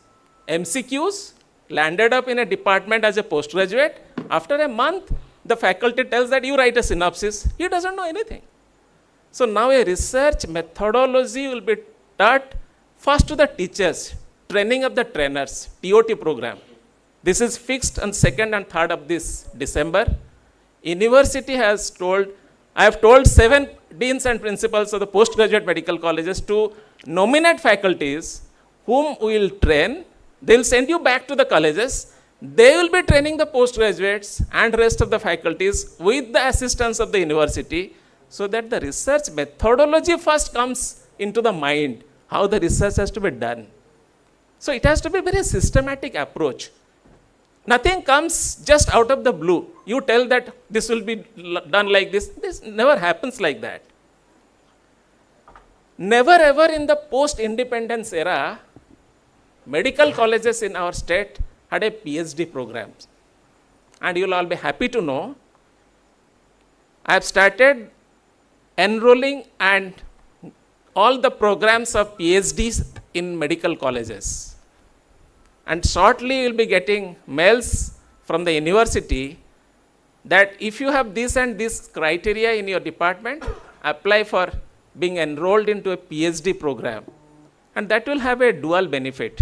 MCQs, landed up in a department as a postgraduate. After a month, the faculty tells that you write a synopsis. He doesn't know anything. So now a research methodology will be taught first to the teachers, training of the trainers, TOT program. This is fixed on 2nd and 3rd of this December. University has told, I have told 7 deans and principals of the postgraduate medical colleges to nominate faculties whom we will train. They will send you back to the colleges. They will be training the postgraduates and rest of the faculties with the assistance of the university, so that the research methodology first comes into the mind, how the research has to be done. So it has to be a very systematic approach. Nothing comes just out of the blue. You tell that this will be done like this. This never happens like that. Never ever in the post-independence era, medical colleges in our state had a PhD program. And you will all be happy to know, I have started enrolling and all the programs of PhDs in medical colleges. And shortly you will be getting mails from the university that if you have this and this criteria in your department, apply for being enrolled into a PhD program. And that will have a dual benefit.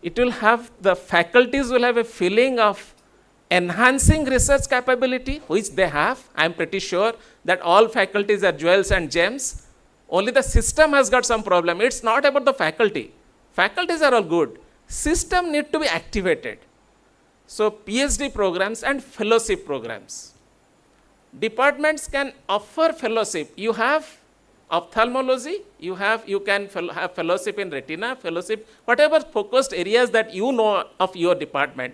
It will have, the faculties will have a feeling of enhancing research capability, which they have. I am pretty sure that all faculties are jewels and gems. Only the system has got some problem. It's not about the faculty. Faculties are all good. System need to be activated. So PhD programs and fellowship programs. Departments can offer fellowship. You have ophthalmology, you can have fellowship in retina, fellowship, whatever focused areas that you know of your department.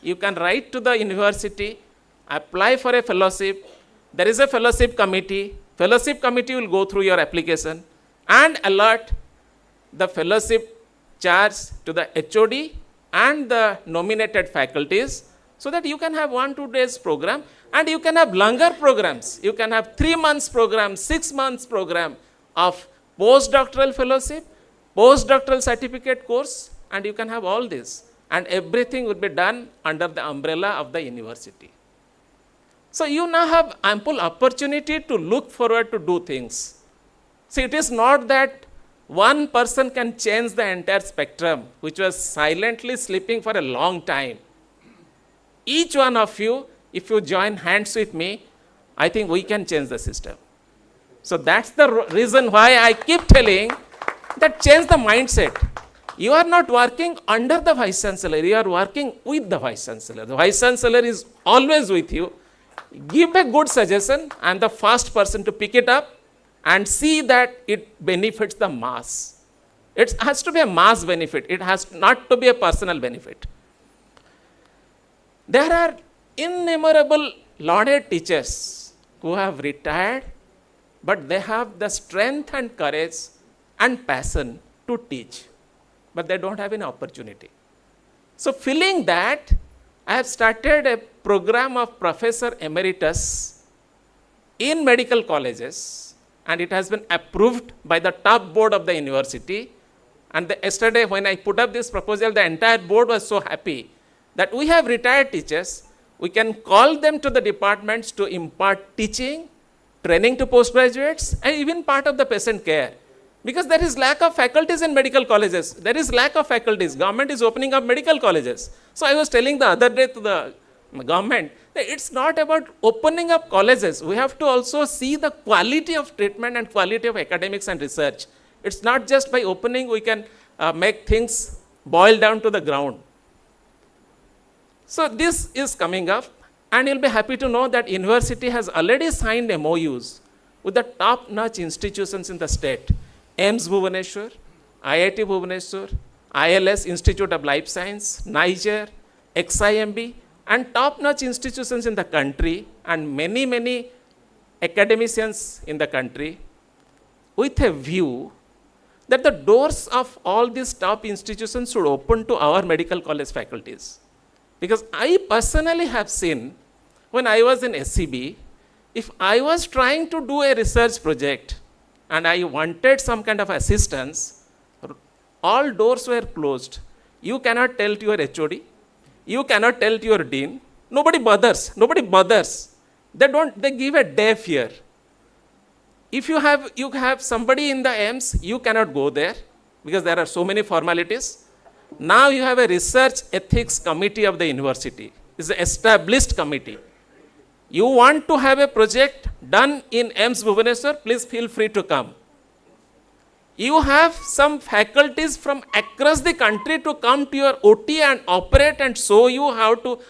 You can write to the university, apply for a fellowship. There is a fellowship committee. Fellowship committee will go through your application and alert the fellowship charge to the HOD and the nominated faculties, so that you can have 1-2 days program, and you can have longer programs. You can have 3 months program, 6 months program of postdoctoral fellowship, postdoctoral certificate course, and you can have all this. And everything would be done under the umbrella of the university. So you now have ample opportunity to look forward to do things. See, it is not that one person can change the entire spectrum, which was silently sleeping for a long time. Each one of you, if you join hands with me, I think we can change the system. So that's the reason why I keep telling that change the mindset. You are not working under the Vice Chancellor, you are working with the Vice Chancellor. The Vice Chancellor is always with you. Give a good suggestion, I am the first person to pick it up and see that it benefits the mass. It has to be a mass benefit, it has not to be a personal benefit. There are innumerable lauded teachers who have retired, but they have the strength and courage and passion to teach, but they don't have any opportunity. So feeling that, I have started a program of Professor Emeritus in medical colleges, and it has been approved by the top board of the university. And yesterday when I put up this proposal, the entire board was so happy that we have retired teachers, we can call them to the departments to impart teaching, training to postgraduates, and even part of the patient care. Because there is lack of faculties in medical colleges. There is lack of faculties. Government is opening up medical colleges. So I was telling the other day to the government that it's not about opening up colleges. We have to also see the quality of treatment and quality of academics and research. It's not just by opening we can make things boil down to the ground. So this is coming up, and you'll be happy to know that university has already signed MOUs with the top-notch institutions in the state. AIMS Bhubaneswar, IIT Bhubaneswar, ILS Institute of Life Science, Niger, XIMB, and top-notch institutions in the country, and many, many academicians in the country, with a view that the doors of all these top institutions should open to our medical college faculties. Because I personally have seen, when I was in SCB, if I was trying to do a research project and I wanted some kind of assistance, all doors were closed. You cannot tell to your HOD, you cannot tell to your dean, nobody bothers. They give a deaf ear. If you have somebody in the AIMS, you cannot go there because there are so many formalities. Now you have a research ethics committee of the university. It's an established committee. You want to have a project done in AIMS Bhubaneswar, please feel free to come. You have some faculties from across the country to come to your OT and operate and show you how to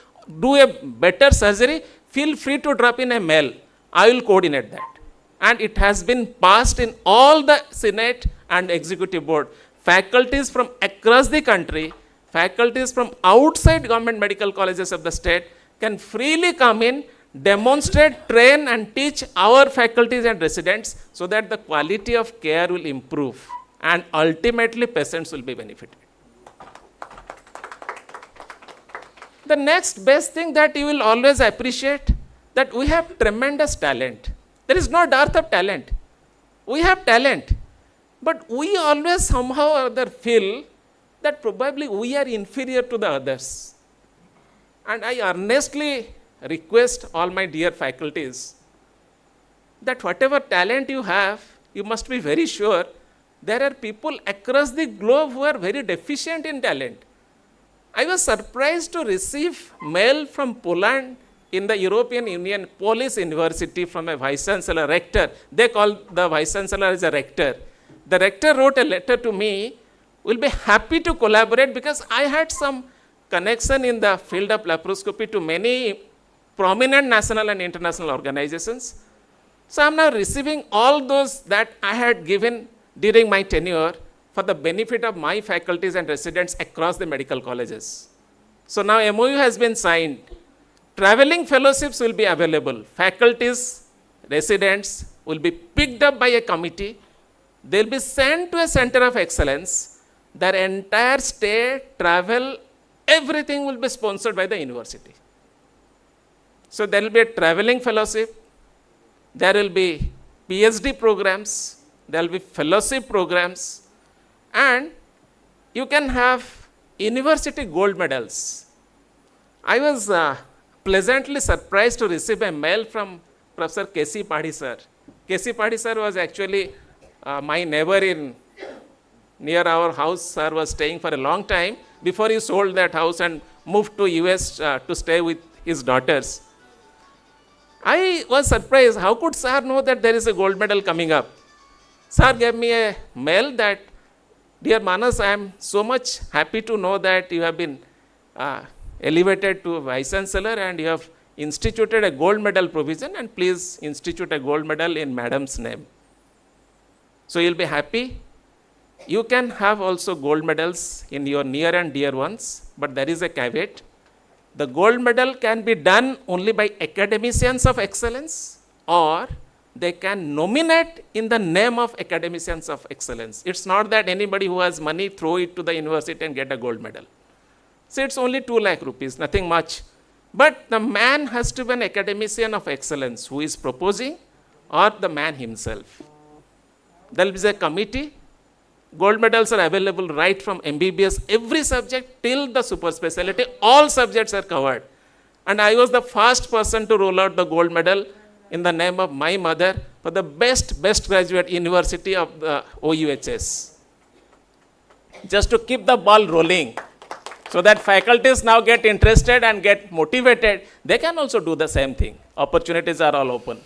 do a better surgery, feel free to drop in a mail. I will coordinate that. And it has been passed in all the Senate and Executive Board. Faculties from across the country, faculties from outside government medical colleges of the state can freely come in, demonstrate, train and teach our faculties and residents so that the quality of care will improve and ultimately patients will be benefited. The next best thing that you will always appreciate, that we have tremendous talent. There is no dearth of talent. We have talent. But we always somehow or other feel that probably we are inferior to the others. And I earnestly request all my dear faculties that whatever talent you have, you must be very sure there are people across the globe who are very deficient in talent. I was surprised to receive mail from Poland in the European Union Polish University from a Vice Chancellor, rector. They call the Vice Chancellor as a rector. The rector wrote a letter to me, will be happy to collaborate because I had some connection in the field of laparoscopy to many prominent national and international organizations. So I am now receiving all those that I had given during my tenure for the benefit of my faculties and residents across the medical colleges. So now MOU has been signed. Traveling fellowships will be available. Faculties, residents, will be picked up by a committee. They'll be sent to a center of excellence. Their entire stay, travel, everything will be sponsored by the university. So there will be a traveling fellowship. There will be PhD programs. There will be fellowship programs. And you can have university gold medals. I was pleasantly surprised to receive a mail from Professor K.C. Padhi sir. K.C. Padhi sir was actually my neighbor in near our house. Sir was staying for a long time before he sold that house and moved to US to stay with his daughters. I was surprised. How could sir know that there is a gold medal coming up? Sir gave me a mail that, dear Manas, I am so much happy to know that you have been elevated to Vice Chancellor and you have instituted a gold medal provision, and please institute a gold medal in Madam's name. So you'll be happy. You can have also gold medals in your near and dear ones, but there is a caveat. The gold medal can be done only by academicians of excellence, or they can nominate in the name of academicians of excellence. It's not that anybody who has money throw it to the university and get a gold medal. So it's only 2 lakh rupees, nothing much. But the man has to be an academician of excellence who is proposing, or the man himself. There will be a committee. Gold medals are available right from MBBS, every subject till the super specialty. All subjects are covered. And I was the first person to roll out the gold medal in the name of my mother for the best graduate university of the OUHS. Just to keep the ball rolling, so that faculties now get interested and get motivated. They can also do the same thing. Opportunities are all open.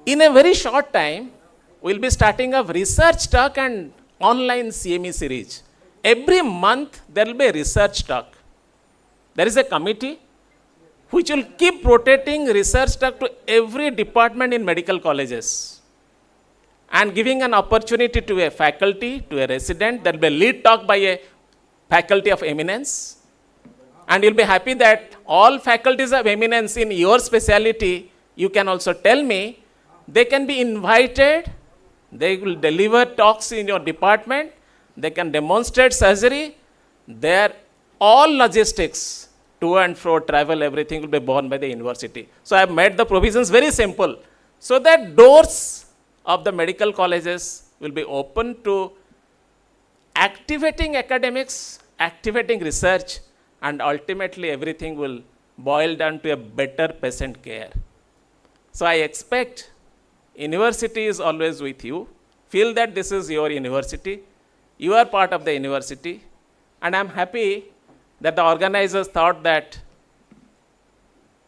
In a very short time, we'll be starting a research talk and online CME series. Every month, there will be a research talk. There is a committee which will keep rotating research talk to every department in medical colleges and giving an opportunity to a faculty, to a resident. There will be a lead talk by a faculty of eminence. And you'll be happy that all faculties of eminence in your specialty, you can also tell me, they can be invited. They will deliver talks in your department. They can demonstrate surgery. Their all logistics, to and fro, travel, everything will be borne by the university. So I have made the provisions very simple, so that doors of the medical colleges will be open to activating academics, activating research, and ultimately everything will boil down to a better patient care. So I expect university is always with you. Feel that this is your university. You are part of the university. And I'm happy that the organizers thought that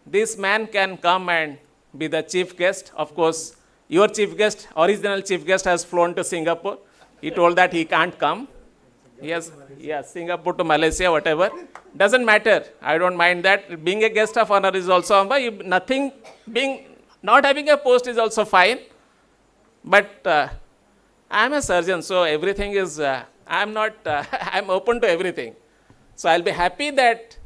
this man can come and be the chief guest. Of course, your chief guest, original chief guest, has flown to Singapore. He told that he can't come. Yes, Singapore to Malaysia, whatever. Doesn't matter. I don't mind that. Being a guest of honor is also nothing. Not having a post is also fine. But I'm a surgeon, so everything is, I'm open to everything. So I'll be happy that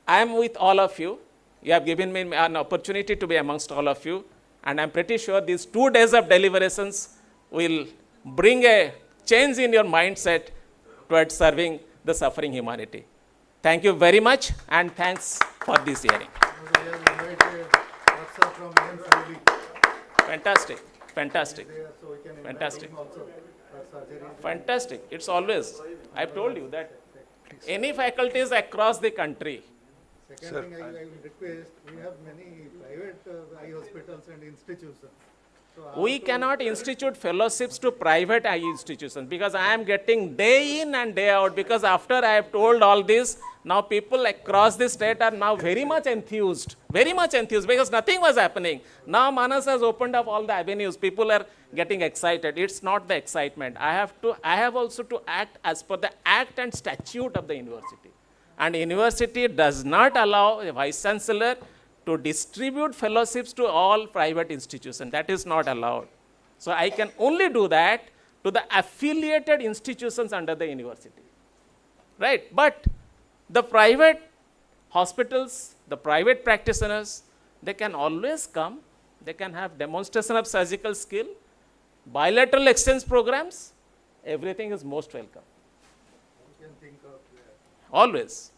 I'm with all of you. You have given me an opportunity to be amongst all of you. And I'm pretty sure these 2 days of deliberations will bring a change in your mindset towards serving the suffering humanity. Thank you very much, and thanks for this hearing. Fantastic. It's always, I've told you that any faculties across the country. Second thing I will request, we have many private eye hospitals and institutions. We cannot institute fellowships to private eye institutions, because I am getting day in and day out, because after I have told all this, now people across the state are now very much enthused, because nothing was happening. Now Manas has opened up all the avenues. People are getting excited. It's not the excitement. I have also to act as per the act and statute of the university. And university does not allow a vice chancellor to distribute fellowships to all private institutions. That is not allowed. So I can only do that to the affiliated institutions under the university. Right? But the private hospitals, the private practitioners, they can always come they can have demonstration of surgical skill, bilateral exchange programs, everything is most welcome. Always.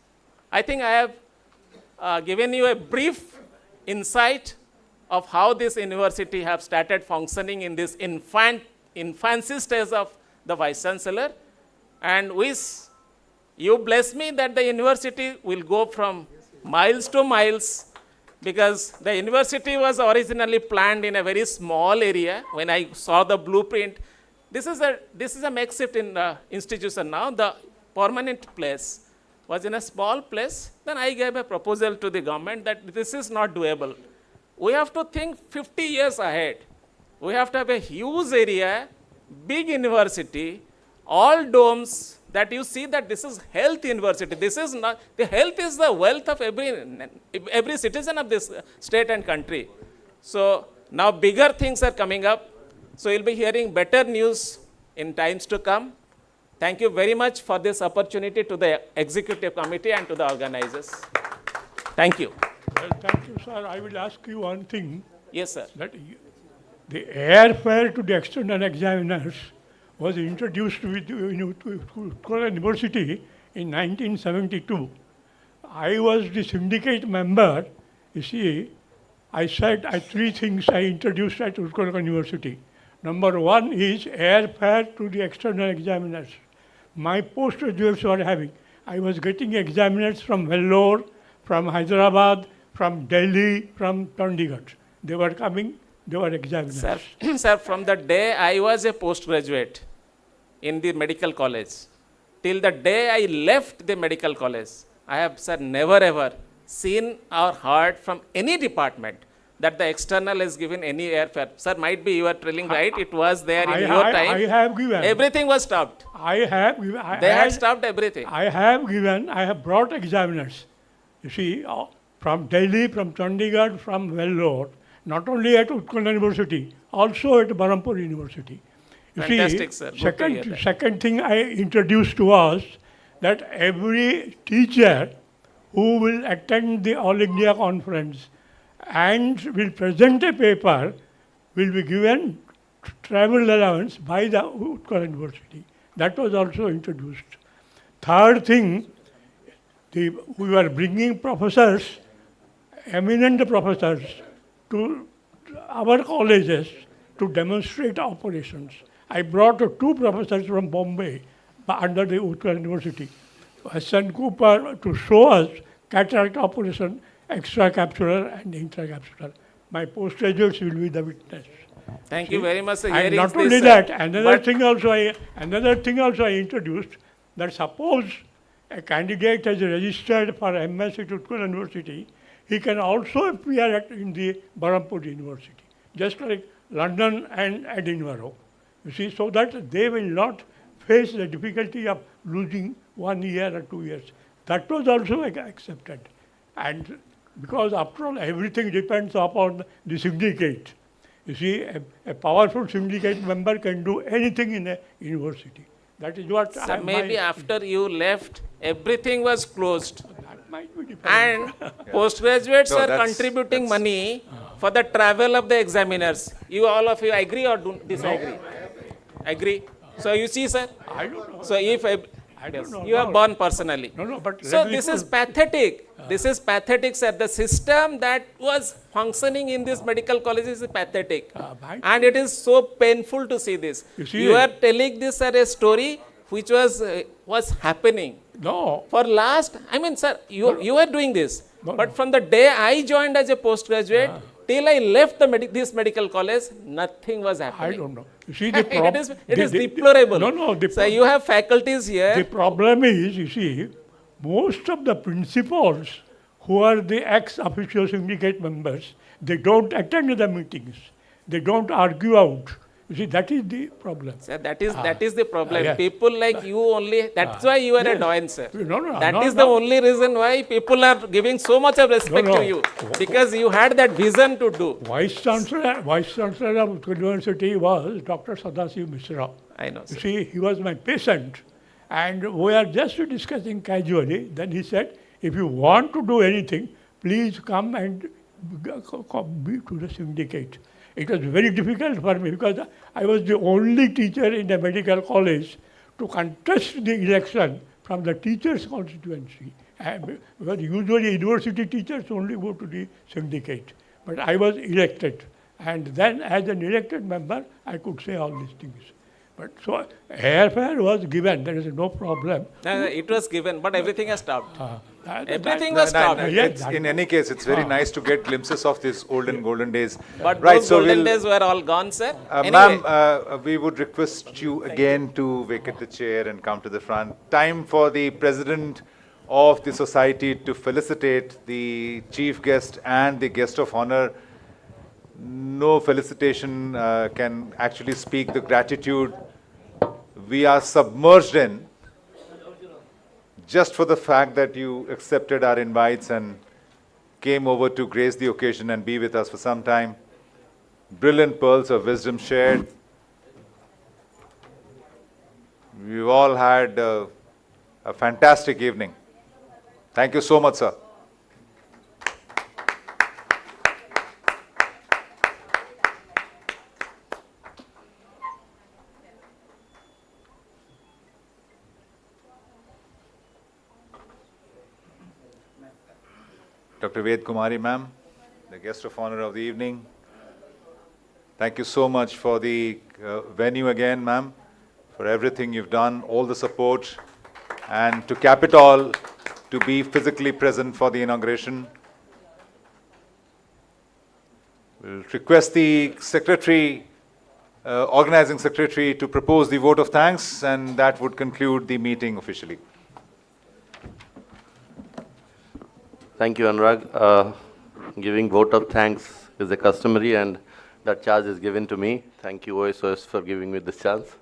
I think I have given you a brief insight of how this university have started functioning in this infancy stage of the Vice Chancellor, and wish you bless me that the university will go from miles to miles, because the university was originally planned in a very small area. When I saw the blueprint, this is a makeshift institution now. The permanent place was in a small place. Then I gave a proposal to the government that this is not doable. We have to think 50 years ahead. We have to have a huge area, big university, all domes, that you see that this is health university. This is not, the health is the wealth of every citizen of this state and country. So now bigger things are coming up. So you'll be hearing better news in times to come. Thank you very much for this opportunity to the executive committee and to the organizers. Thank you. Well, thank you, sir. I will ask you one thing. Yes, sir. That the airfare to the external examiners was introduced with to University in 1972. I was the syndicate member. You see, I said three things I introduced at Utkaraka University. Number one is airfare to the external examiners. My postgraduates were having. I was getting examiners from Vellore, from Hyderabad, from Delhi, from Chandigarh. They were coming, they were examiners. Sir, from the day I was a postgraduate in the medical college, till the day I left the medical college, I have, sir, never ever seen or heard from any department that the external is given any airfare. Sir, might be you are telling right, it was there in your time. I have given. Everything was stopped. I have given. They had stopped everything. I have given, I have brought examiners. You see, from Delhi, from Chandigarh, from Vellore, not only at Utkal University, also at Berhampur University. You Fantastic, see, sir. Good to hear that. second thing I introduced to us, that every teacher who will attend the All India Conference and will present a paper will be given travel allowance by the Utkal University. That was also introduced. Third thing, we were bringing professors, eminent professors, to our colleges to demonstrate operations. I brought two professors from Bombay under the Utkal University, S.N. Cooper, to show us cataract operation, extracapsular and intracapsular. My postgraduates will be the witness. Thank you very much for and hearing not this, only sir. that, another thing also I introduced, that suppose a candidate has registered for MS at Utkal University, he can also appear in the Berhampur University, just like London and Edinburgh. You see, so that they will not face the difficulty of losing 1 year or 2 years. That was also accepted. And because after all, everything depends upon the syndicate. You see, a powerful syndicate member can do anything in a university. That is what So maybe after you left, everything was closed. That might be different. And postgraduates No, are that's- contributing money for the travel of the examiners. You all of you agree or disagree? Agree? So you see, sir? I don't know. So if I don't know. you have born personally. No, but So this is pathetic. This is pathetic, sir. The system that was functioning in this medical college is pathetic. And it is so painful to see this. You are telling this, sir, a story which was happening. No. For last, I mean, sir, you are doing this. But from the day I joined as a postgraduate, till I left this medical college, nothing was happening. I don't know. You see, the problem... it is deplorable. No. So you have faculties here. The problem is, you see, most of the principals who are the ex-officio syndicate members, they don't attend the meetings. They don't argue out. You see, that is the problem. Sir, that is the problem. Yes. People like you only, that's why you are a doyen, sir. No, that is the only reason why people are giving so much of respect to you. Because you had that vision to do. Vice Chancellor of Utkal University was Dr. Sadasiv Mishra. I know, sir. You see, he was my patient. And we are just discussing casually. Then he said, if you want to do anything, please come and to the syndicate. It was very difficult for me because I was the only teacher in the medical college to contest the election from the teachers' constituency. Because usually university teachers only go to the syndicate. But I was elected. And then as an elected member, I could say all these things. But so airfare was given, there is no problem. It was given, but everything has stopped. Everything No, was stopped. in any case, it's very nice to get glimpses of these olden golden days. But right, those golden days were all gone, sir. Anyway. Ma'am, we would request you again to vacate the chair and come to the front. Time for the president of the society to felicitate the chief guest and the guest of honor. No felicitation can actually speak the gratitude we are submerged in just for the fact that you accepted our invites and came over to grace the occasion and be with us for some time. Brilliant pearls of wisdom shared. We've all had a fantastic evening. Thank you so much, sir. Dr. Ved Kumari, ma'am, the guest of honor of the evening. Thank you so much for the venue again, ma'am, for everything you've done, all the support, and to cap it all, to be physically present for the inauguration. We'll request the secretary, organizing secretary, to propose the vote of thanks, and that would conclude the meeting officially. Thank you, Anurag. Giving vote of thanks is a customary, and that charge is given to me. Thank you, OSOS, for giving me this chance.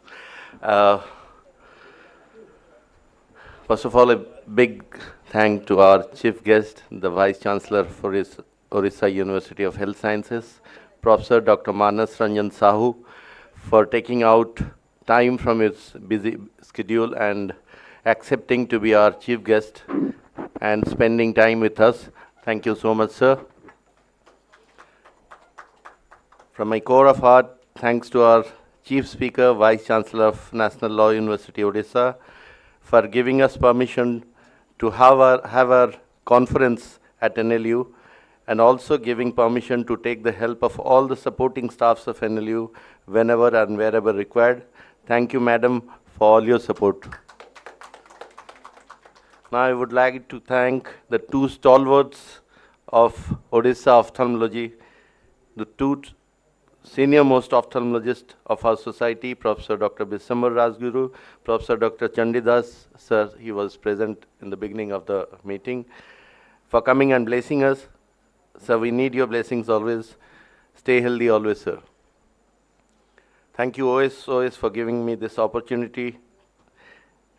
First of all, a big thank to our chief guest, the Vice Chancellor for his Odisha University of Health Sciences, Professor Dr. Manas Ranjan Sahu, for taking out time from his busy schedule and accepting to be our chief guest and spending time with us. Thank you so much, sir. From my core of heart, thanks to our Chief Speaker, Vice Chancellor of National Law University, Odisha, for giving us permission to have our conference at NLU, and also giving permission to take the help of all the supporting staffs of NLU whenever and wherever required. Thank you, madam, for all your support. Now I would like to thank the two stalwarts of Odisha ophthalmology, the two senior most ophthalmologists of our society, Professor Dr. Bisambar Rajguru, Professor Dr. Chandidas, sir, he was present in the beginning of the meeting, for coming and blessing us. Sir, we need your blessings always. Stay healthy always, sir. Thank you, OSOS, for giving me this opportunity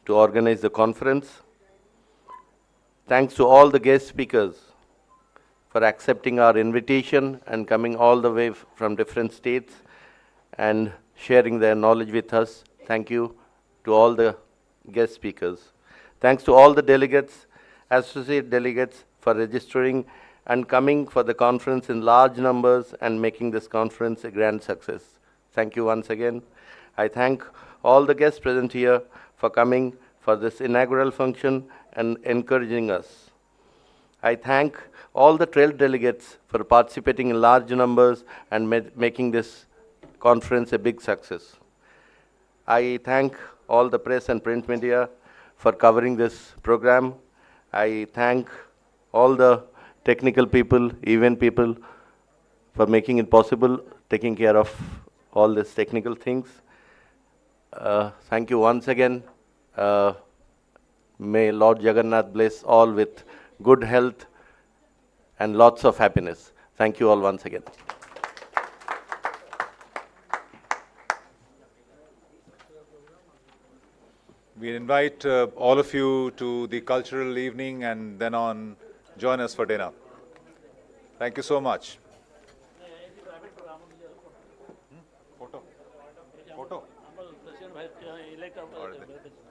to organize the conference. Thanks to all the guest speakers for accepting our invitation and coming all the way from different states and sharing their knowledge with us. Thank you to all the guest speakers. Thanks to all the delegates, associate delegates, for registering and coming for the conference in large numbers and making this conference a grand success. Thank you once again. I thank all the guests present here for coming for this inaugural function and encouraging us. I thank all the 12 delegates for participating in large numbers and making this conference a big success. I thank all the press and print media for covering this program. I thank all the technical people, event people, for making it possible, taking care of all these technical things. Thank you once again. May Lord Jagannath bless all with good health and lots of happiness. Thank you all once again. We invite all of you to the cultural evening and then on join us for dinner. Thank you so much. Photo. Photo.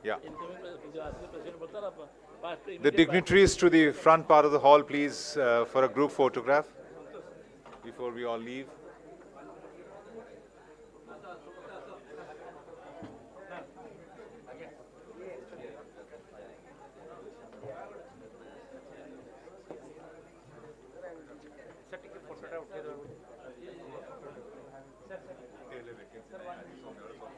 Yeah. The dignitaries to the front part of the hall, please, for a group photograph. before we all leave.